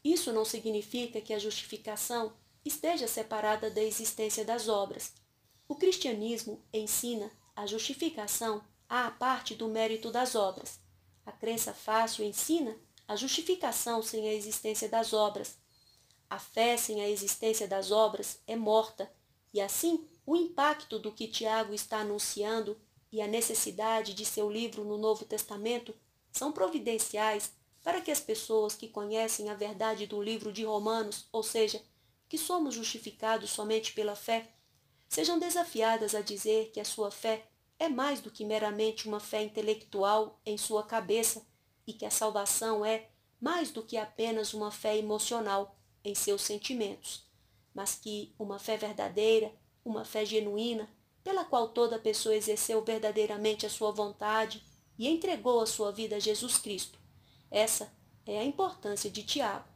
Isso não significa que a justificação esteja separada da existência das obras. O cristianismo ensina a justificação à parte do mérito das obras. A crença fácil ensina a justificação sem a existência das obras. A fé sem a existência das obras é morta, e assim o impacto do que Tiago está anunciando e a necessidade de seu livro no Novo Testamento são providenciais para que as pessoas que conhecem a verdade do livro de Romanos, ou seja, que somos justificados somente pela fé, sejam desafiadas a dizer que a sua fé é mais do que meramente uma fé intelectual em sua cabeça e que a salvação é mais do que apenas uma fé emocional em seus sentimentos, mas que uma fé verdadeira, uma fé genuína, pela qual toda pessoa exerceu verdadeiramente a sua vontade e entregou a sua vida a Jesus Cristo. Essa é a importância de Tiago.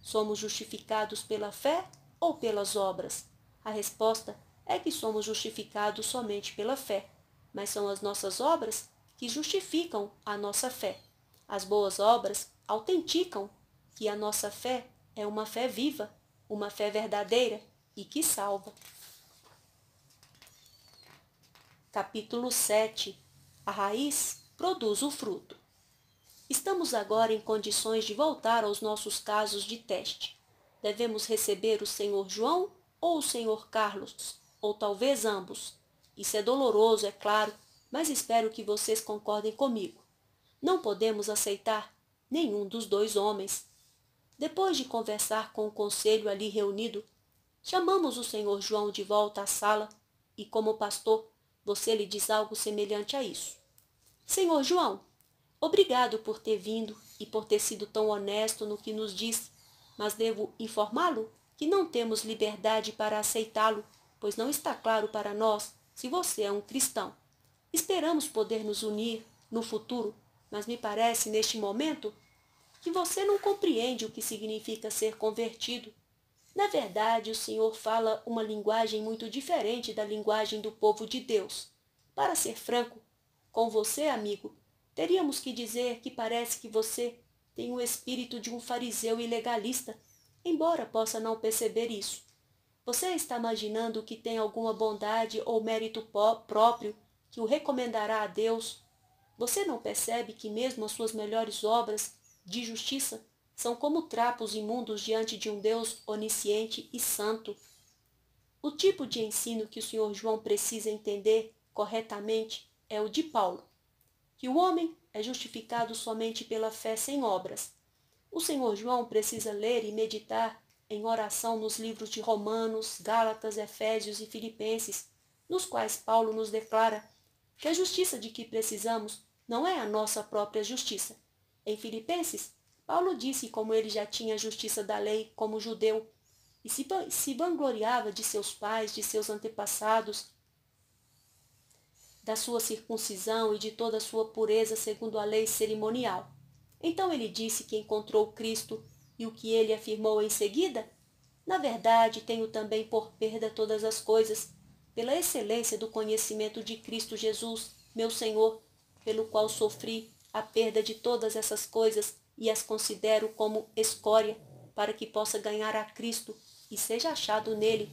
Somos justificados pela fé ou pelas obras? A resposta é que somos justificados somente pela fé, mas são as nossas obras que justificam a nossa fé. As boas obras autenticam que a nossa fé é uma fé viva, uma fé verdadeira e que salva. Capítulo 7. A raiz produz o fruto. Estamos agora em condições de voltar aos nossos casos de teste. Devemos receber o Senhor João ou o Senhor Carlos, ou talvez ambos. Isso é doloroso, é claro, mas espero que vocês concordem comigo. Não podemos aceitar nenhum dos dois homens. Depois de conversar com o conselho ali reunido, chamamos o Senhor João de volta à sala e, como pastor, você lhe diz algo semelhante a isso. Senhor João, obrigado por ter vindo e por ter sido tão honesto no que nos disse, mas devo informá-lo que não temos liberdade para aceitá-lo, pois não está claro para nós se você é um cristão. Esperamos poder nos unir no futuro, mas me parece, neste momento, que você não compreende o que significa ser convertido. Na verdade, o Senhor fala uma linguagem muito diferente da linguagem do povo de Deus. Para ser franco, com você, amigo, teríamos que dizer que parece que você tem o espírito de um fariseu ilegalista, embora possa não perceber isso. Você está imaginando que tem alguma bondade ou mérito próprio que o recomendará a Deus? Você não percebe que mesmo as suas melhores obras de justiça são como trapos imundos diante de um Deus onisciente e santo? O tipo de ensino que o Senhor João precisa entender corretamente é o de Paulo, que o homem é justificado somente pela fé sem obras. O Senhor João precisa ler e meditar em oração nos livros de Romanos, Gálatas, Efésios e Filipenses, nos quais Paulo nos declara que a justiça de que precisamos não é a nossa própria justiça. Em Filipenses, Paulo disse como ele já tinha a justiça da lei como judeu e se vangloriava de seus pais, de seus antepassados, da sua circuncisão e de toda a sua pureza segundo a lei cerimonial. Então ele disse que encontrou Cristo e o que ele afirmou em seguida? Na verdade, tenho também por perda todas as coisas, pela excelência do conhecimento de Cristo Jesus, meu Senhor, pelo qual sofri a perda de todas essas coisas e as considero como escória, para que possa ganhar a Cristo e seja achado nele.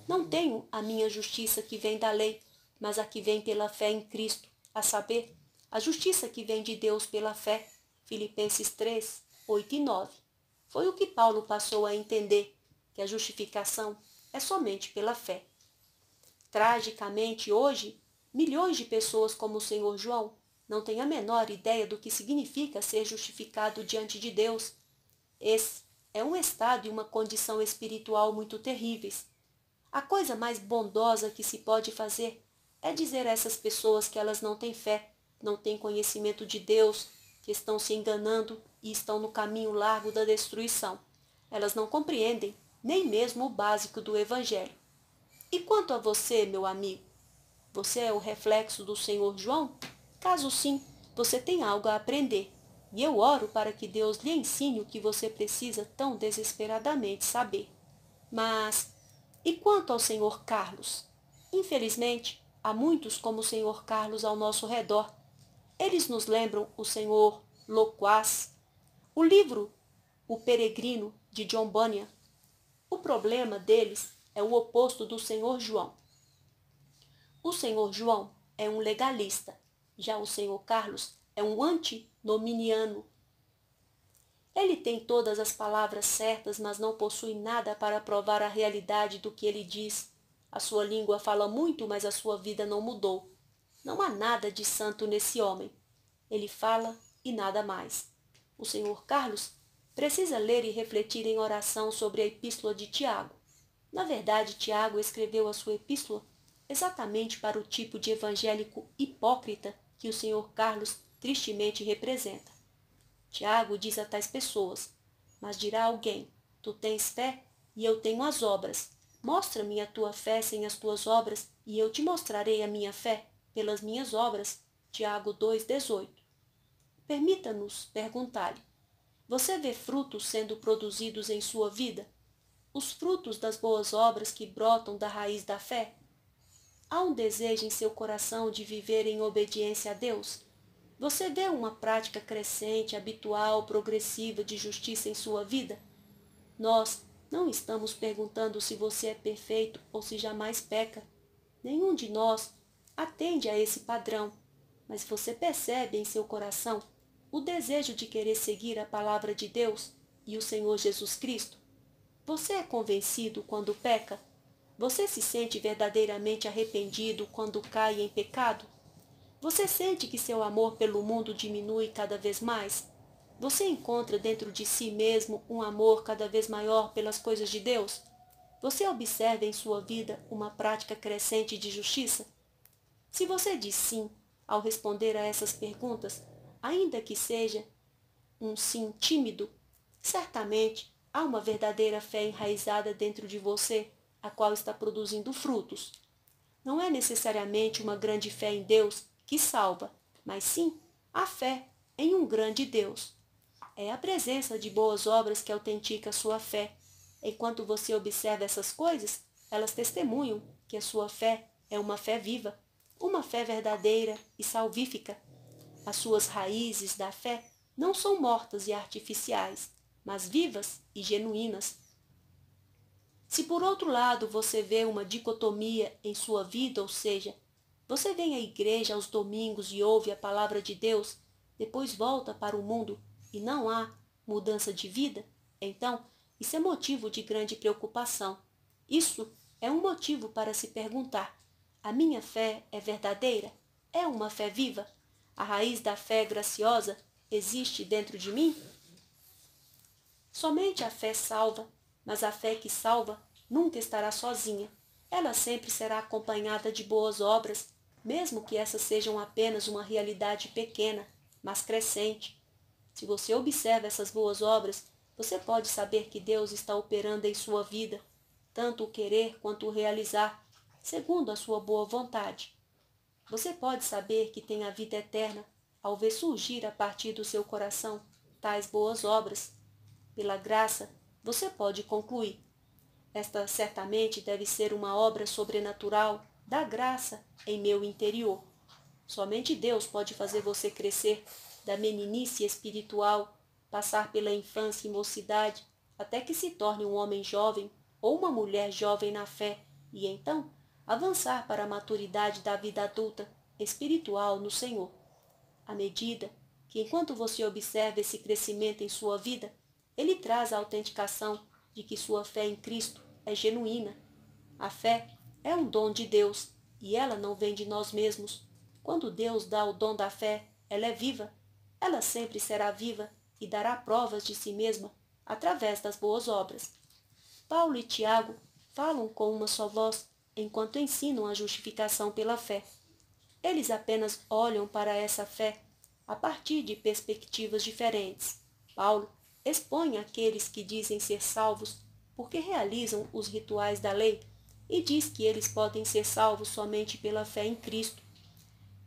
Não tenho a minha justiça que vem da lei, mas a que vem pela fé em Cristo, a saber, a justiça que vem de Deus pela fé. Filipenses 3, 8 e 9. Foi o que Paulo passou a entender, que a justificação é somente pela fé. Tragicamente, hoje, milhões de pessoas como o Senhor João não têm a menor ideia do que significa ser justificado diante de Deus. Esse é um estado e uma condição espiritual muito terríveis. A coisa mais bondosa que se pode fazer é dizer a essas pessoas que elas não têm fé, não têm conhecimento de Deus, que estão se enganando e estão no caminho largo da destruição. Elas não compreendem nem mesmo o básico do Evangelho. E quanto a você, meu amigo? Você é o reflexo do Senhor João? Caso sim, você tem algo a aprender. E eu oro para que Deus lhe ensine o que você precisa tão desesperadamente saber. Mas, e quanto ao Senhor Carlos? Infelizmente, há muitos como o Senhor Carlos ao nosso redor. Eles nos lembram o Senhor Loquaz. O livro O Peregrino, de John Bunyan. O problema deles é o oposto do Senhor João. O Senhor João é um legalista, já o Senhor Carlos é um antinominiano. Ele tem todas as palavras certas, mas não possui nada para provar a realidade do que ele diz. A sua língua fala muito, mas a sua vida não mudou. Não há nada de santo nesse homem. Ele fala e nada mais. O Senhor Carlos precisa ler e refletir em oração sobre a epístola de Tiago. Na verdade, Tiago escreveu a sua epístola exatamente para o tipo de evangélico hipócrita que o Senhor Carlos tristemente representa. Tiago diz a tais pessoas: mas dirá alguém: tu tens fé e eu tenho as obras. Mostra-me a tua fé sem as tuas obras, e eu te mostrarei a minha fé pelas minhas obras. Tiago 2,18. Permita-nos perguntar-lhe: você vê frutos sendo produzidos em sua vida? Os frutos das boas obras que brotam da raiz da fé? Há um desejo em seu coração de viver em obediência a Deus? Você vê uma prática crescente, habitual, progressiva de justiça em sua vida? Nós não estamos perguntando se você é perfeito ou se jamais peca. Nenhum de nós atende a esse padrão, mas você percebe em seu coração o desejo de querer seguir a palavra de Deus e o Senhor Jesus Cristo? Você é convencido quando peca? Você se sente verdadeiramente arrependido quando cai em pecado? Você sente que seu amor pelo mundo diminui cada vez mais? Você encontra dentro de si mesmo um amor cada vez maior pelas coisas de Deus? Você observa em sua vida uma prática crescente de justiça? Se você diz sim ao responder a essas perguntas, ainda que seja um sim tímido, certamente há uma verdadeira fé enraizada dentro de você, a qual está produzindo frutos. Não é necessariamente uma grande fé em Deus que salva, mas sim a fé em um grande Deus. É a presença de boas obras que autentica a sua fé. Enquanto você observa essas coisas, elas testemunham que a sua fé é uma fé viva, uma fé verdadeira e salvífica. As suas raízes da fé não são mortas e artificiais, mas vivas e genuínas. Se por outro lado você vê uma dicotomia em sua vida, ou seja, você vem à igreja aos domingos e ouve a palavra de Deus, depois volta para o mundo e não há mudança de vida, então isso é motivo de grande preocupação. Isso é um motivo para se perguntar: a minha fé é verdadeira? É uma fé viva? A raiz da fé graciosa existe dentro de mim? Somente a fé salva, mas a fé que salva nunca estará sozinha. Ela sempre será acompanhada de boas obras, mesmo que essas sejam apenas uma realidade pequena, mas crescente. Se você observa essas boas obras, você pode saber que Deus está operando em sua vida, tanto o querer quanto o realizar, segundo a sua boa vontade. Você pode saber que tem a vida eterna ao ver surgir a partir do seu coração tais boas obras. Pela graça, você pode concluir: esta certamente deve ser uma obra sobrenatural da graça em meu interior. Somente Deus pode fazer você crescer da meninice espiritual, passar pela infância e mocidade, até que se torne um homem jovem ou uma mulher jovem na fé, e então avançar para a maturidade da vida adulta espiritual no Senhor. À medida que, enquanto você observa esse crescimento em sua vida, ele traz a autenticação de que sua fé em Cristo é genuína. A fé é um dom de Deus e ela não vem de nós mesmos. Quando Deus dá o dom da fé, ela é viva. Ela sempre será viva e dará provas de si mesma através das boas obras. Paulo e Tiago falam com uma só voz enquanto ensinam a justificação pela fé. Eles apenas olham para essa fé a partir de perspectivas diferentes. Paulo expõe aqueles que dizem ser salvos porque realizam os rituais da lei e diz que eles podem ser salvos somente pela fé em Cristo.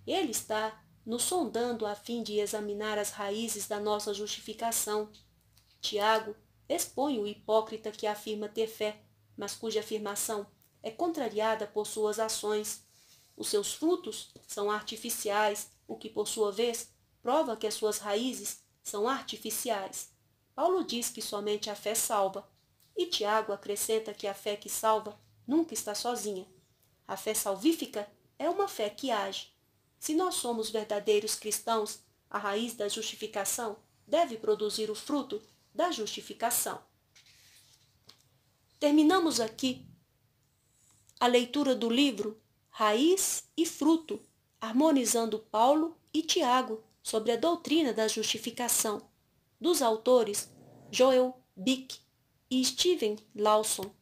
Ele está nos sondando a fim de examinar as raízes da nossa justificação. Tiago expõe o hipócrita que afirma ter fé, mas cuja afirmação é contrariada por suas ações. Os seus frutos são artificiais, o que, por sua vez, prova que as suas raízes são artificiais. Paulo diz que somente a fé salva, e Tiago acrescenta que a fé que salva nunca está sozinha. A fé salvífica é uma fé que age. Se nós somos verdadeiros cristãos, a raiz da justificação deve produzir o fruto da justificação. Terminamos aqui a leitura do livro Raiz e Fruto, harmonizando Paulo e Tiago sobre a doutrina da justificação, dos autores Joel Bick e Steven Lawson.